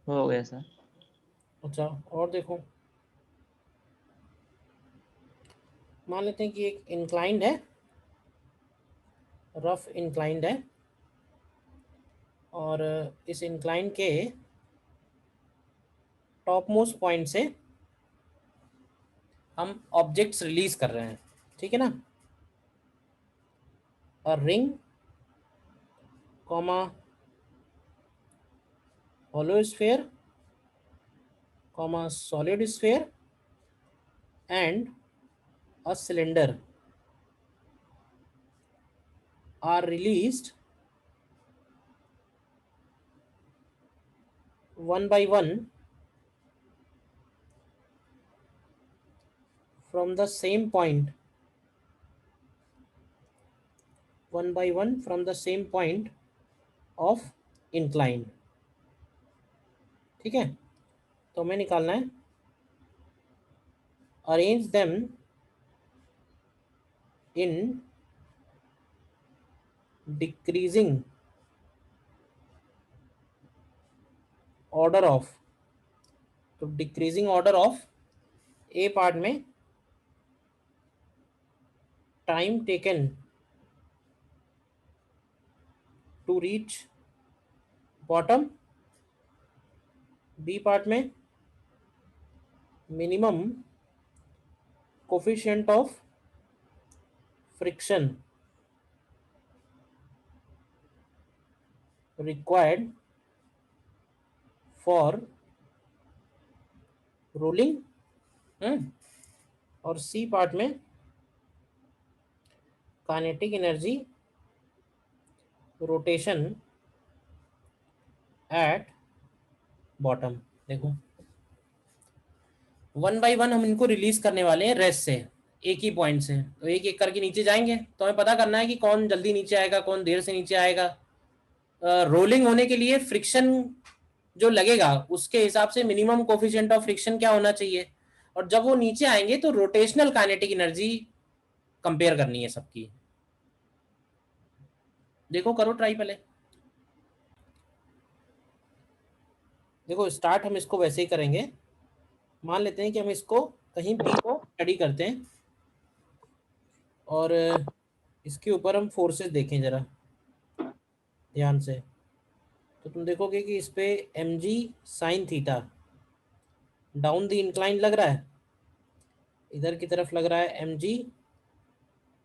हो गया सर। अच्छा और देखो, मान लेते हैं कि एक इंक्लाइंड है, रफ इंक्लाइंड है, और इस इंक्लाइंड के टॉप मोस्ट पॉइंट से हम ऑब्जेक्ट्स रिलीज कर रहे हैं, ठीक है ना, a ring comma hollow sphere, solid sphere and a cylinder are released one by one from the same point, one by one from the same point of incline, ठीक है। तो हमें निकालना है arrange them in decreasing order of, तो decreasing order of A part में time taken to reach bottom, B part में minimum coefficient of friction required for rolling, और सी पार्ट में kinetic energy rotation at bottom. देखो one by one हम इनको release करने वाले हैं रेस्ट से, एक ही पॉइंट से, तो एक एक करके नीचे जाएंगे, तो हमें पता करना है कि कौन जल्दी नीचे आएगा कौन देर से नीचे आएगा। रोलिंग होने के लिए फ्रिक्शन जो लगेगा उसके हिसाब से मिनिमम कोफिशिएंट ऑफ फ्रिक्शन क्या होना चाहिए, और जब वो नीचे आएंगे तो रोटेशनल काइनेटिक एनर्जी कंपेयर करनी है सबकी। देखो करो ट्राई पहले, देखो स्टार्ट हम इसको वैसे ही करेंगे, मान लेते हैं कि हम इसको कहीं बी को स्टडी करते हैं और इसके ऊपर हम फोर्सेस देखें जरा ध्यान से, तो तुम देखोगे कि इस पे mg sine theta down the incline लग रहा है, इधर की तरफ लग रहा है mg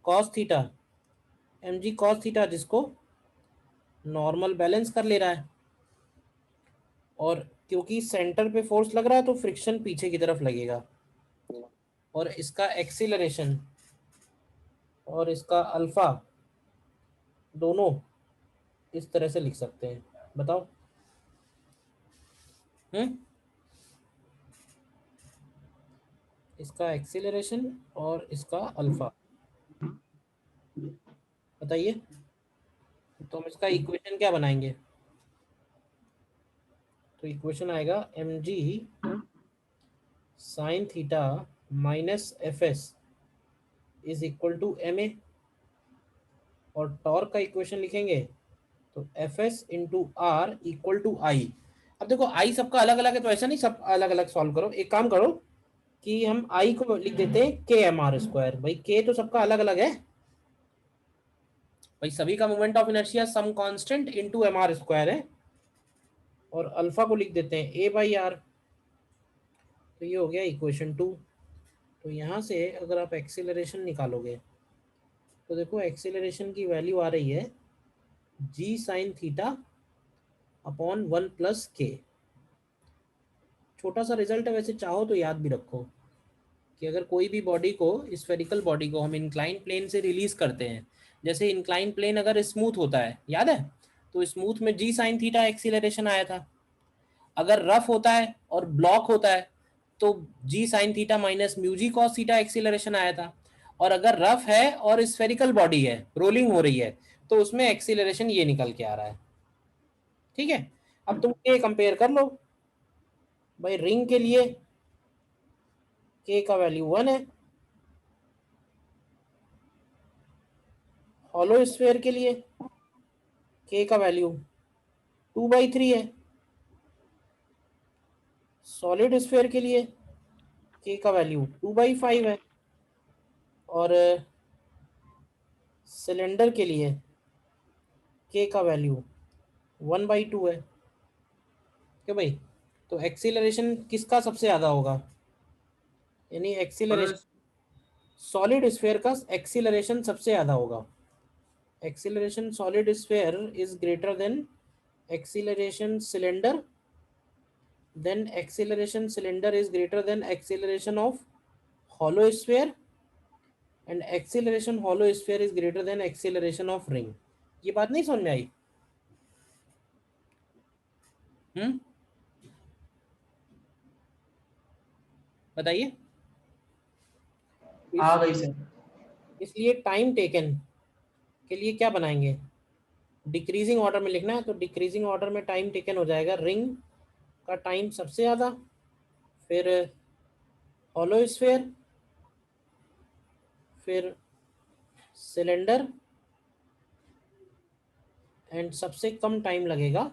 cos theta, mg cos theta जिसको नॉर्मल बैलेंस कर ले रहा है, और क्योंकि सेंटर पे फोर्स लग रहा है तो फ्रिक्शन पीछे की तरफ लगेगा, और इसका एक्सीलरेशन और इसका अल्फा दोनों इस तरह से लिख सकते हैं। बताओ इसका एक्सीलरेशन और इसका अल्फा बताइए, तो हम इसका इक्वेशन क्या बनाएंगे, तो इक्वेशन आएगा mg sine theta minus fs is equal to ma, और टॉर्क का इक्वेशन लिखेंगे तो fs into R equal to I, अब देखो आई सबका अलग अलग है, तो ऐसा नहीं सब अलग अलग सॉल्व करो। एक काम करो कि हम आई को लिख देते हैं के एम आर स्क्वायर। भाई के तो सबका अलग अलग है भाई, सभी का moment of inertia some constant into M R square है, और अल्फा को लिख देते हैं ए बाई आर। तो ये हो गया इक्वेशन 2। तो यहाँ से अगर आप एक्सीलरेशन निकालोगे तो देखो एक्सीलरेशन की वैल्यू आ रही है जी साइन थीटा अपॉन 1 प्लस के। छोटा सा रिजल्ट है, वैसे चाहो तो याद भी रखो कि अगर कोई भी बॉडी को, स्फेरिकल बॉडी को हम इंक्लाइन प्लेन से रिलीज करते हैं, जैसे इंक्लाइन प्लेन अगर स्मूथ होता है, याद है, तो स्मूथ में जी साइन थीटा एक्सीलरेशन आया था। अगर रफ होता है और ब्लॉक होता है तो जी sine theta minus mu G cos theta acceleration आया था। और अगर रफ है और स्फेरिकल बॉडी है, रोलिंग हो रही है, तो उसमें एक्सीलरेशन ये निकल के आ रहा है। ठीक है, अब तुम के कंपेयर कर लो। भाई रिंग के लिए के का वैल्यू 1 है, हॉलो स्फेयर के लिए के का वैल्यू 2/3 है, सॉलिड स्फेयर के लिए के का वैल्यू 2/5 है, और सिलेंडर के लिए के का वैल्यू 1/2 है। क्यों भाई? तो एक्सीलरेशन किसका सबसे ज़्यादा होगा? यानी एक्सीलरेशन सॉलिड स्फेयर का एक्सीलरेशन सबसे ज़्यादा होगा। Acceleration solid sphere is greater than acceleration cylinder, then acceleration cylinder is greater than acceleration of hollow sphere, and acceleration hollow sphere is greater than acceleration of ring। ये बात नहीं समझ में आई? बताइए। आ गई सर। इसलिए टाइम टेकन के लिए क्या बनाएंगे? डिक्रीजिंग ऑर्डर में लिखना है, तो डिक्रीजिंग ऑर्डर में टाइम टेकन हो जाएगा रिंग का टाइम सबसे ज़्यादा, फिर हॉलो स्फेयर, फिर सिलेंडर, एंड सबसे कम टाइम लगेगा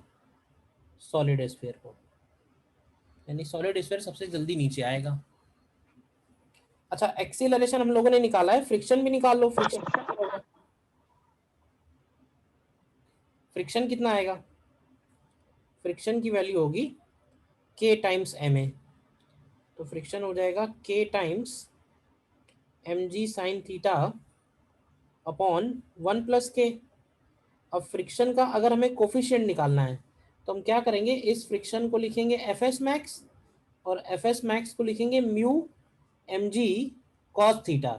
सॉलिड स्फेयर को, यानी सॉलिड स्फेयर सबसे जल्दी नीचे आएगा। अच्छा, एक्सीलरेशन हम लोगों ने निकाला है, फ्रिक्शन भी निकाल लो। फ्रिक्शन कितना आएगा? फ्रिक्शन की वैल्यू होगी के टाइम्स एम ए। तो फ्रिक्शन हो जाएगा k times m g sine theta upon 1 plus k. अब फ्रिक्शन का अगर हमें कोफिशिएंट निकालना है तो हम क्या करेंगे, इस फ्रिक्शन को लिखेंगे एफ एस मैक्स, और एफ एस मैक्स को लिखेंगे mu M G cos theta,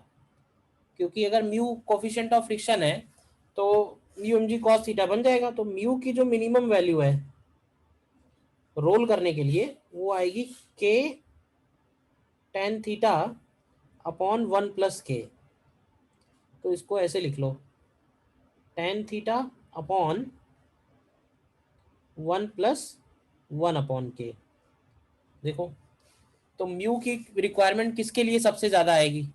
क्योंकि अगर म्यू कोफिशिएंट ऑफ फ्रिक्शन है तो mu M G cos theta बन जाएगा। तो म्यू की जो मिनिमम वैल्यू है रोल करने के लिए वो आएगी के टेन थीटा अपॉन 1 प्लस के। तो इसको ऐसे लिख लो, tan theta upon 1 plus 1 upon K. देखो, तो म्यू की रिक्वायरमेंट किसके लिए सबसे ज़्यादा आएगी?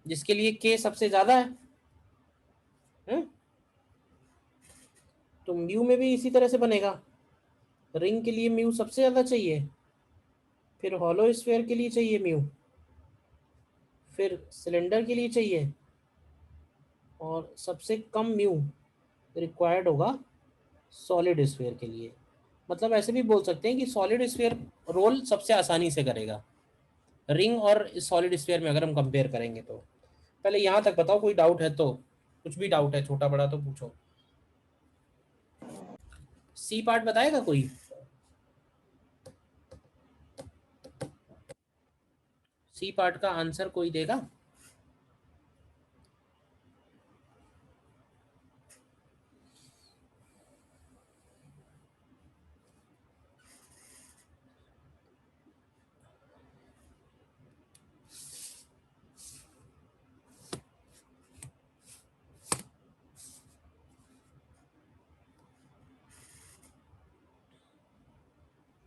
जिसके लिए के सबसे ज़्यादा है। तो म्यू में भी इसी तरह से बनेगा। रिंग के लिए म्यू सबसे ज़्यादा चाहिए, फिर हॉलो स्फेयर के लिए चाहिए म्यू, फिर सिलेंडर के लिए चाहिए, और सबसे कम म्यू रिक्वायर्ड होगा सॉलिड स्फेयर के लिए। मतलब ऐसे भी बोल सकते हैं कि सॉलिड स्फेयर रोल सबसे आसानी से करेगा रिंग और सॉलिड स्फेयर में, अगर हम कंपेयर करेंगे तो। पहले यहाँ तक बताओ, कोई डाउट है तो? कुछ भी डाउट है छोटा बड़ा तो पूछो। सी पार्ट बताएगा कोई? सी पार्ट का आंसर कोई देगा?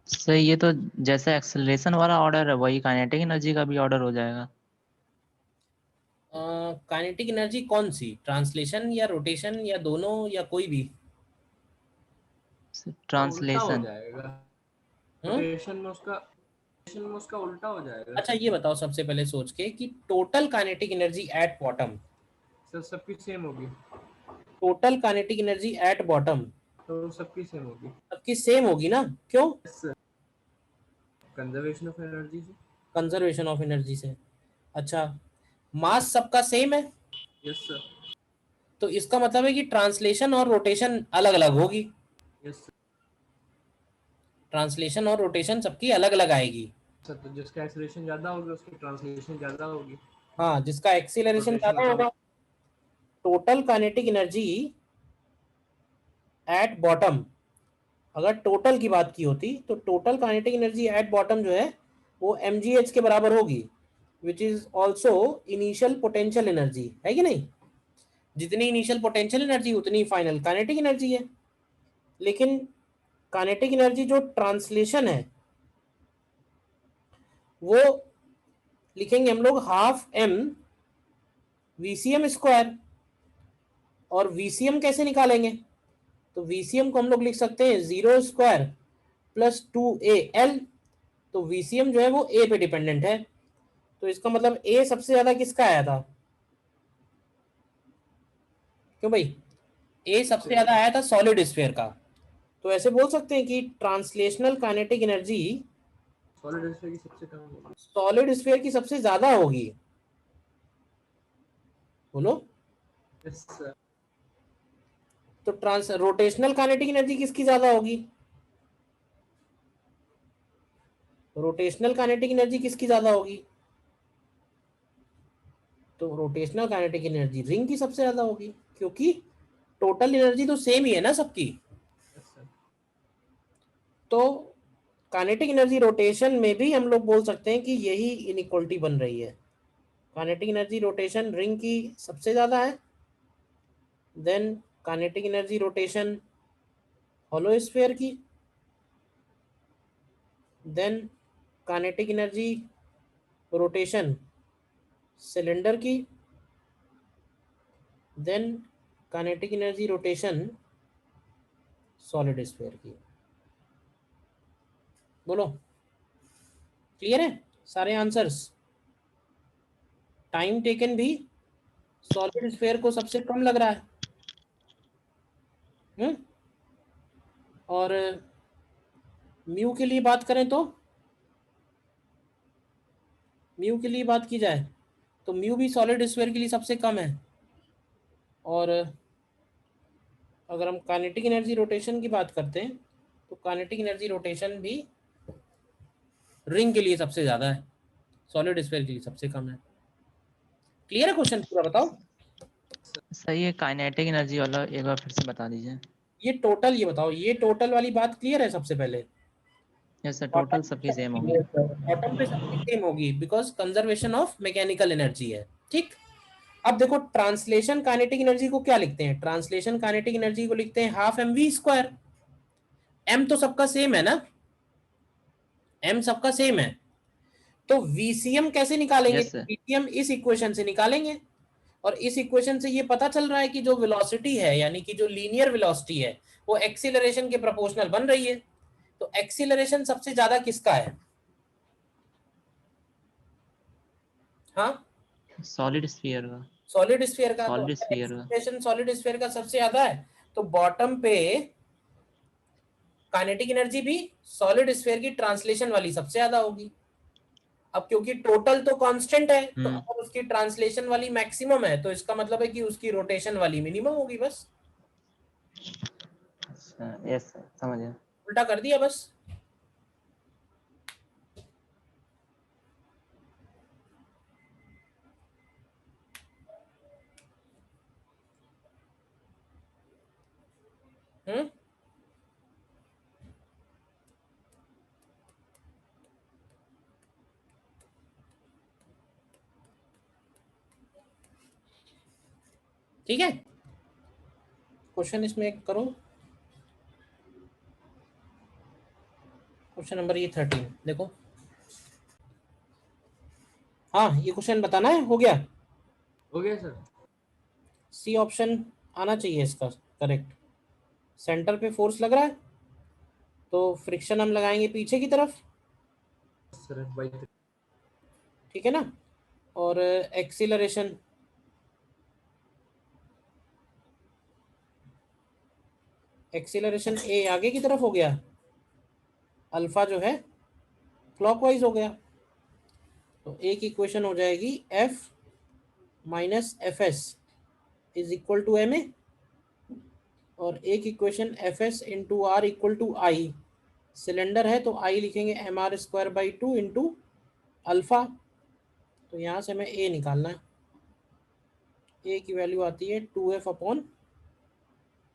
सर ये तो जैसा एक्सेलरेशन वाला ऑर्डर है वही काइनेटिक एनर्जी का भी ऑर्डर हो जाएगा। काइनेटिक एनर्जी कौन सी? ट्रांसलेशन या रोटेशन या दोनों या कोई भी? उल्टा हो ट्रांसलेशन। जाएगा, हम्म? रोटेशन में उसका उल्टा हो जाएगा। अच्छा ये बताओ सबसे पहले सोच के कि total kinetic energy at bottom, sir सबकी सेम होगी, total kinetic energy at bottom तो सबकी सेम होगी। सबकी सेम होगी ना? क्यों? Yes sir, conservation of energy से। कंजर्वेशन ऑफ एनर्जी से। अच्छा, मास सबका सेम है, यस सर। तो इसका मतलब है कि ट्रांसलेशन और रोटेशन अलग अलग होगी। Yes sir. ट्रांसलेशन और रोटेशन सबकी अलग अलग आएगी। सर तो जिसका एक्सेलरेशन ज्यादा होगी उसकी ट्रांसलेशन ज्यादा होगी, हाँ, जिसका एक्सीलरेशन रोटेशन ज्यादा होगा। Total kinetic energy at bottom, अगर टोटल की बात की होती तो total kinetic energy at bottom जो है वो mgh के बराबर होगी, which is also initial potential energy, है कि नहीं? जितनी इनिशियल पोटेंशियल एनर्जी उतनी फाइनल काइनेटिक एनर्जी है। लेकिन काइनेटिक एनर्जी जो ट्रांसलेशन है वो लिखेंगे हम लोग हाफ m VCM स्क्वायर। और VCM कैसे निकालेंगे? तो VCM को हम लोग लिख सकते हैं 0 स्क्वायर प्लस 2AL। तो VCM जो है वो A पे डिपेंडेंट है, तो इसका मतलब A सबसे ज्यादा किसका आया था? क्यों भाई? A सबसे ज्यादा आया था सॉलिड स्फीयर का। तो ऐसे बोल सकते हैं कि translational kinetic energy solid sphere की सबसे कम होगी। सॉलिड स्फीयर की सबसे ज्यादा होगी। बोलो। Yes sir. तो रोटेशनल काइनेटिक एनर्जी किसकी ज्यादा होगी? रोटेशनल काइनेटिक एनर्जी किसकी ज्यादा होगी? तो रोटेशनल काइनेटिक एनर्जी रिंग की सबसे ज्यादा होगी, क्योंकि टोटल एनर्जी तो सेम ही है ना सबकी। Yes sir. तो काइनेटिक एनर्जी रोटेशन में भी हम लोग बोल सकते हैं कि यही इनइक्वालिटी बन रही है। काइनेटिक एनर्जी रोटेशन रिंग की सबसे ज्यादा है, then kinetic energy rotation hollow sphere की, then kinetic energy rotation cylinder की, then kinetic energy rotation solid sphere की। बोलो, क्लियर है सारे आंसर्स? टाइम टेकन भी सॉलिड स्फीयर को सबसे कम लग रहा है। और म्यू के लिए बात करें तो म्यू के लिए बात की जाए तो म्यू भी सॉलिड स्फीयर के लिए सबसे कम है। और अगर हम काइनेटिक एनर्जी रोटेशन की बात करते हैं तो काइनेटिक एनर्जी रोटेशन भी रिंग के लिए सबसे ज़्यादा है, सॉलिड स्फीयर के लिए सबसे कम है। क्लियर है क्वेश्चन पूरा? बताओ। सही है, काइनेटिक एनर्जी वाला एक बार फिर से बता दीजिए। ये टोटल, ये बताओ, ये टोटल वाली बात क्लियर है सबसे पहले? यस सर, टोटल सबकी सेम होगी। बॉटम पे सबकी सेम होगी because conservation of mechanical energy है। ठीक, अब देखो ट्रांसलेशन काइनेटिक एनर्जी को क्या लिखते हैं? ट्रांसलेशन काइनेटिक एनर्जी को लिखते हैं हाफ mv स्क्वायर। m तो सबका सेम है ना, m सबका सेम है, तो VCM कैसे निकालेंगे? Yes, sir. VCM इस इक्वेशन से निकालेंगे, और इस इक्वेशन से ये पता चल रहा है कि जो वेलोसिटी है यानी कि जो लीनियर वेलोसिटी है वो एक्सीलरेशन के प्रोपोर्शनल बन रही है। तो एक्सीलरेशन सबसे ज्यादा किसका है? हाँ, सॉलिड स्फीयर का। सॉलिड स्फीयर का। तो सॉलिड स्फीयर का। एक्सीलरेशन सॉलिड स्फीयर का सबसे ज्यादा है, तो बॉटम पे काइनेटिक एनर्जी भी सॉलिड स्फीयर की ट्रांसलेशन वाली सबसे ज्यादा होगी। अब क्योंकि टोटल तो कांस्टेंट है, तो अगर उसकी ट्रांसलेशन वाली मैक्सिमम है तो इसका मतलब है कि उसकी रोटेशन वाली मिनिमम होगी। बस अच्छा, यस सर, समझ गया। उल्टा कर दिया बस। ठीक है, क्वेश्चन इसमें करो। क्वेश्चन नंबर ये 13 देखो। हाँ, ये क्वेश्चन बताना है। हो गया? हो गया सर। सी ऑप्शन आना चाहिए इसका करेक्ट। सेंटर पे फोर्स लग रहा है, तो फ्रिक्शन हम लगाएंगे पीछे की तरफ, सर F/3 ठीक है ना, और एक्सीलरेशन ए आगे की तरफ हो गया, अल्फा जो है क्लॉकवाइज हो गया। तो ए की इक्वेशन हो जाएगी F minus F S is equal to M A, और एक equation F S into R equal to I, cylinder है तो आई लिखेंगे M R square by 2 into alpha. तो यहाँ से हमें ए निकालना है, ए की वैल्यू आती है 2f अपॉन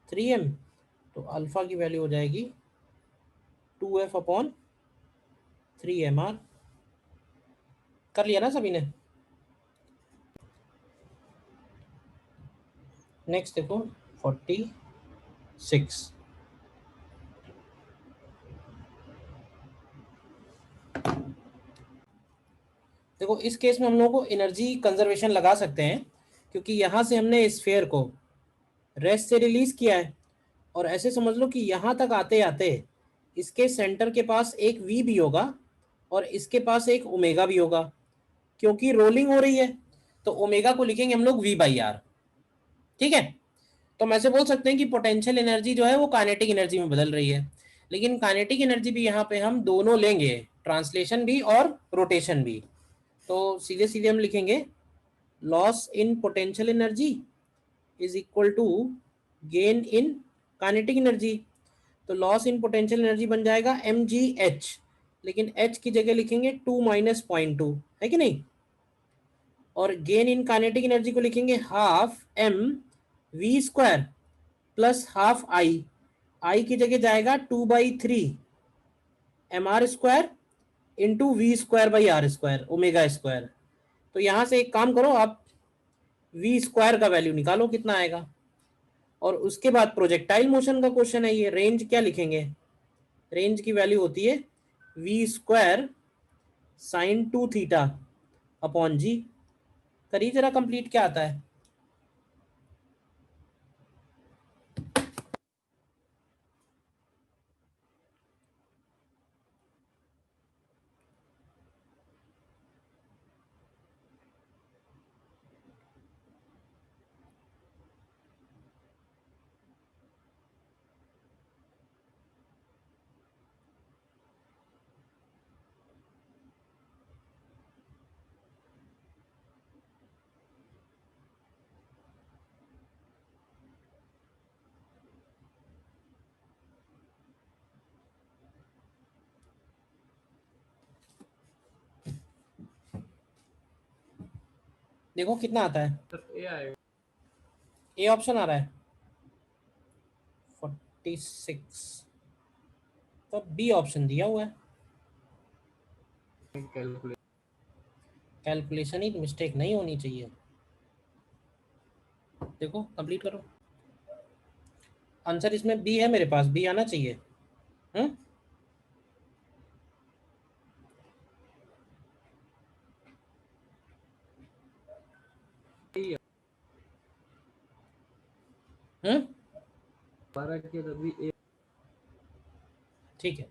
3m, तो अल्फा की वैल्यू हो जाएगी 2f अपॉन 3mr। कर लिया ना सभी ने? नेक्स्ट देखो 46, देखो इस केस में हम लोगों को एनर्जी कंजर्वेशन लगा सकते हैं, क्योंकि यहाँ से हमने स्फीयर को रेस्ट से रिलीज किया है, और ऐसे समझ लो कि यहाँ तक आते आते इसके सेंटर के पास एक v भी होगा और इसके पास एक ओमेगा भी होगा, क्योंकि रोलिंग हो रही है, तो ओमेगा को लिखेंगे हम लोग v/r, ठीक है। तो हम ऐसे बोल सकते हैं कि पोटेंशियल एनर्जी जो है वो काइनेटिक एनर्जी में बदल रही है, लेकिन काइनेटिक एनर्जी भी यहाँ पे हम दोनों लेंगे, ट्रांसलेशन भी और रोटेशन भी। तो सीधे सीधे हम लिखेंगे loss in potential energy is equal to gain in kinetic energy. तो लॉस इन पोटेंशियल एनर्जी बन जाएगा mgh, लेकिन h की जगह लिखेंगे 2 माइनस 0.2, है कि नहीं, और गेन इन काइनेटिक एनर्जी को लिखेंगे half m v square plus half I की जगह जाएगा 2/3 mr square into V square by R square omega square. तो यहाँ से एक काम करो, आप v स्क्वायर का वैल्यू निकालो कितना आएगा, और उसके बाद प्रोजेक्टाइल मोशन का क्वेश्चन है ये, रेंज क्या लिखेंगे, रेंज की वैल्यू होती है v square sine 2 theta upon G. करिए जरा कंप्लीट क्या आता है। देखो कितना आता है, सर A आएगा। ए ऑप्शन आ रहा है 46, तो बी ऑप्शन दिया हुआ है, कैलकुलेट कैलकुलेशन ही मिस्टेक नहीं होनी चाहिए। देखो कंप्लीट करो, आंसर इसमें बी है, मेरे पास बी आना चाहिए। हम्म हम्म 12 के तभी A ठीक है।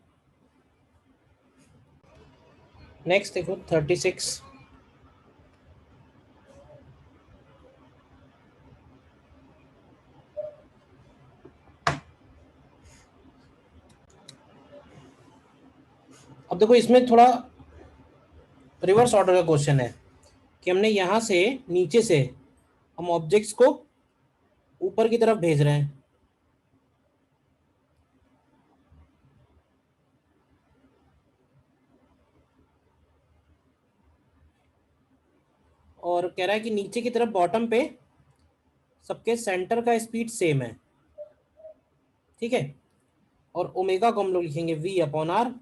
नेक्स्ट देखो 36, अब देखो इसमें थोड़ा रिवर्स ऑर्डर का क्वेश्चन है कि हमने यहाँ से नीचे से हम ऑब्जेक्ट्स को ऊपर की तरफ भेज रहे हैं, और कह रहा है कि नीचे की तरफ बॉटम पे सबके सेंटर का स्पीड सेम है, ठीक है, और ओमेगा को हम लोग लिखेंगे v अपॉन आर।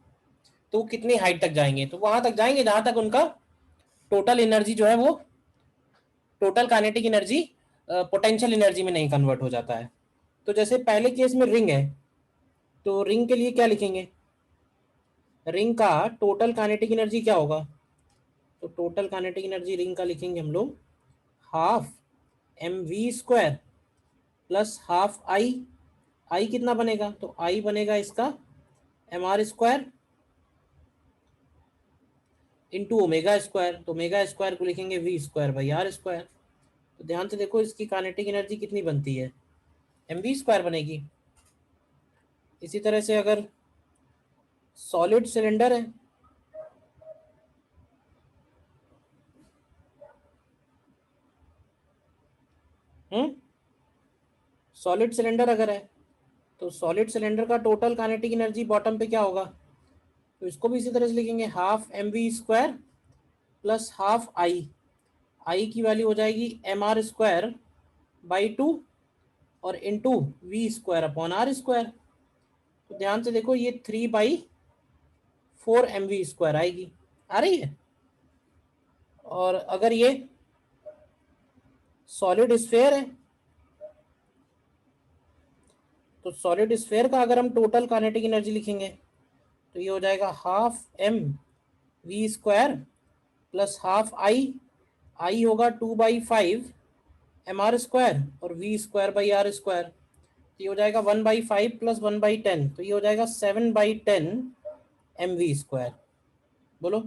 तो वो कितनी हाइट तक जाएंगे, तो वहां तक जाएंगे जहां तक उनका टोटल एनर्जी जो है वो total kinetic energy potential energy में नहीं कन्वर्ट हो जाता है। तो जैसे पहले केस में रिंग है, तो रिंग के लिए क्या लिखेंगे, रिंग का टोटल काइनेटिक एनर्जी क्या होगा, तो टोटल काइनेटिक एनर्जी रिंग का लिखेंगे हम लोग half M V square plus half I कितना बनेगा, तो आई बनेगा इसका mr square into omega square, तो ओमेगा स्क्वायर को लिखेंगे v square by R square. तो ध्यान से देखो इसकी काइनेटिक एनर्जी कितनी बनती है, mv स्क्वायर बनेगी। इसी तरह से अगर सॉलिड सिलेंडर है, सॉलिड सिलेंडर अगर है तो सॉलिड सिलेंडर का टोटल काइनेटिक एनर्जी बॉटम पे क्या होगा, तो इसको भी इसी तरह से लिखेंगे half mv square plus half I की वैल्यू हो जाएगी mr स्क्वायर बाई 2 और into V square upon R square. तो ध्यान से देखो ये 3/4 mv स्क्वायर आएगी, आ रही है। और अगर ये सॉलिड स्फेयर है तो सॉलिड स्फेयर का अगर हम टोटल काइनेटिक एनर्जी लिखेंगे तो ये हो जाएगा half m v square plus half I होगा 2/5 mr स्क्वायर और v square by R square. तो ये हो जाएगा 1/5 प्लस 1/10, तो ये हो जाएगा 7/10 mv स्क्वायर। बोलो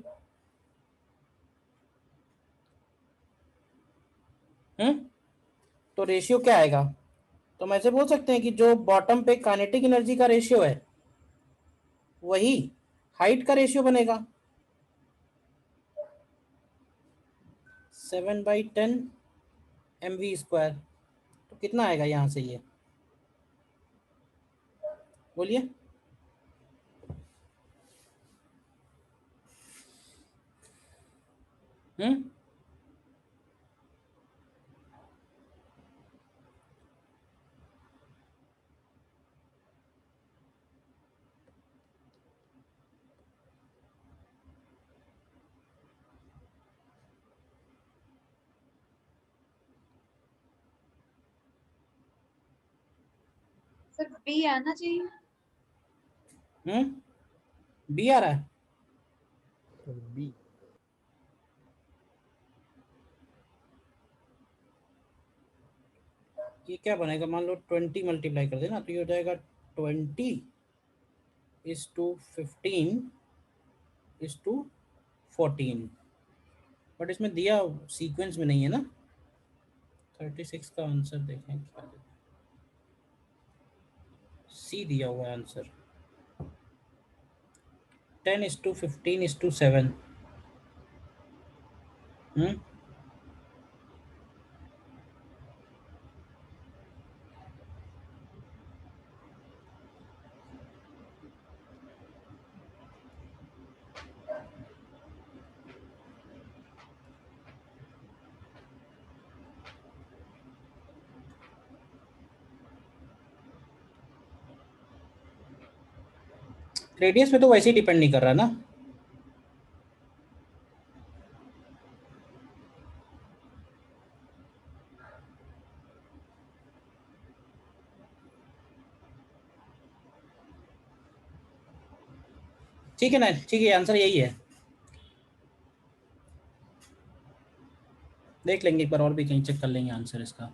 तो रेशियो क्या आएगा, तो हम ऐसे बोल सकते हैं कि जो बॉटम पे काइनेटिक एनर्जी का रेशियो है वही हाइट का रेशियो बनेगा, 7/10 mv स्क्वायर। तो कितना आएगा यहाँ से, ये बोलिए। सर बी आना चाहिए। बी आ रहा है, बी ये क्या बनेगा, मान लो 20 मल्टीप्लाई कर देना तो ये हो जाएगा 20:15:14, बट इसमें दिया सीक्वेंस में नहीं है ना। 36 का आंसर देखें क्या देखें, सी दिया हुआ है आंसर 10:15:7। रेडियस पे तो वैसे ही डिपेंड नहीं कर रहा ना। ठीक है ना, ठीक है, आंसर यही है। देख लेंगे एक बार और भी कहीं, चेक कर लेंगे आंसर इसका।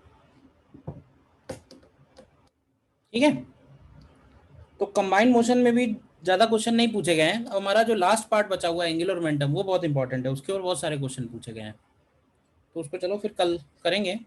ठीक है, तो कंबाइंड मोशन में भी ज़्यादा क्वेश्चन नहीं पूछे गए हैं। अब हमारा जो लास्ट पार्ट बचा हुआ है एंगुलर मोमेंटम, वो बहुत इंपॉर्टेंट है, उसके और बहुत सारे क्वेश्चन पूछे गए हैं, तो उसको चलो फिर कल करेंगे।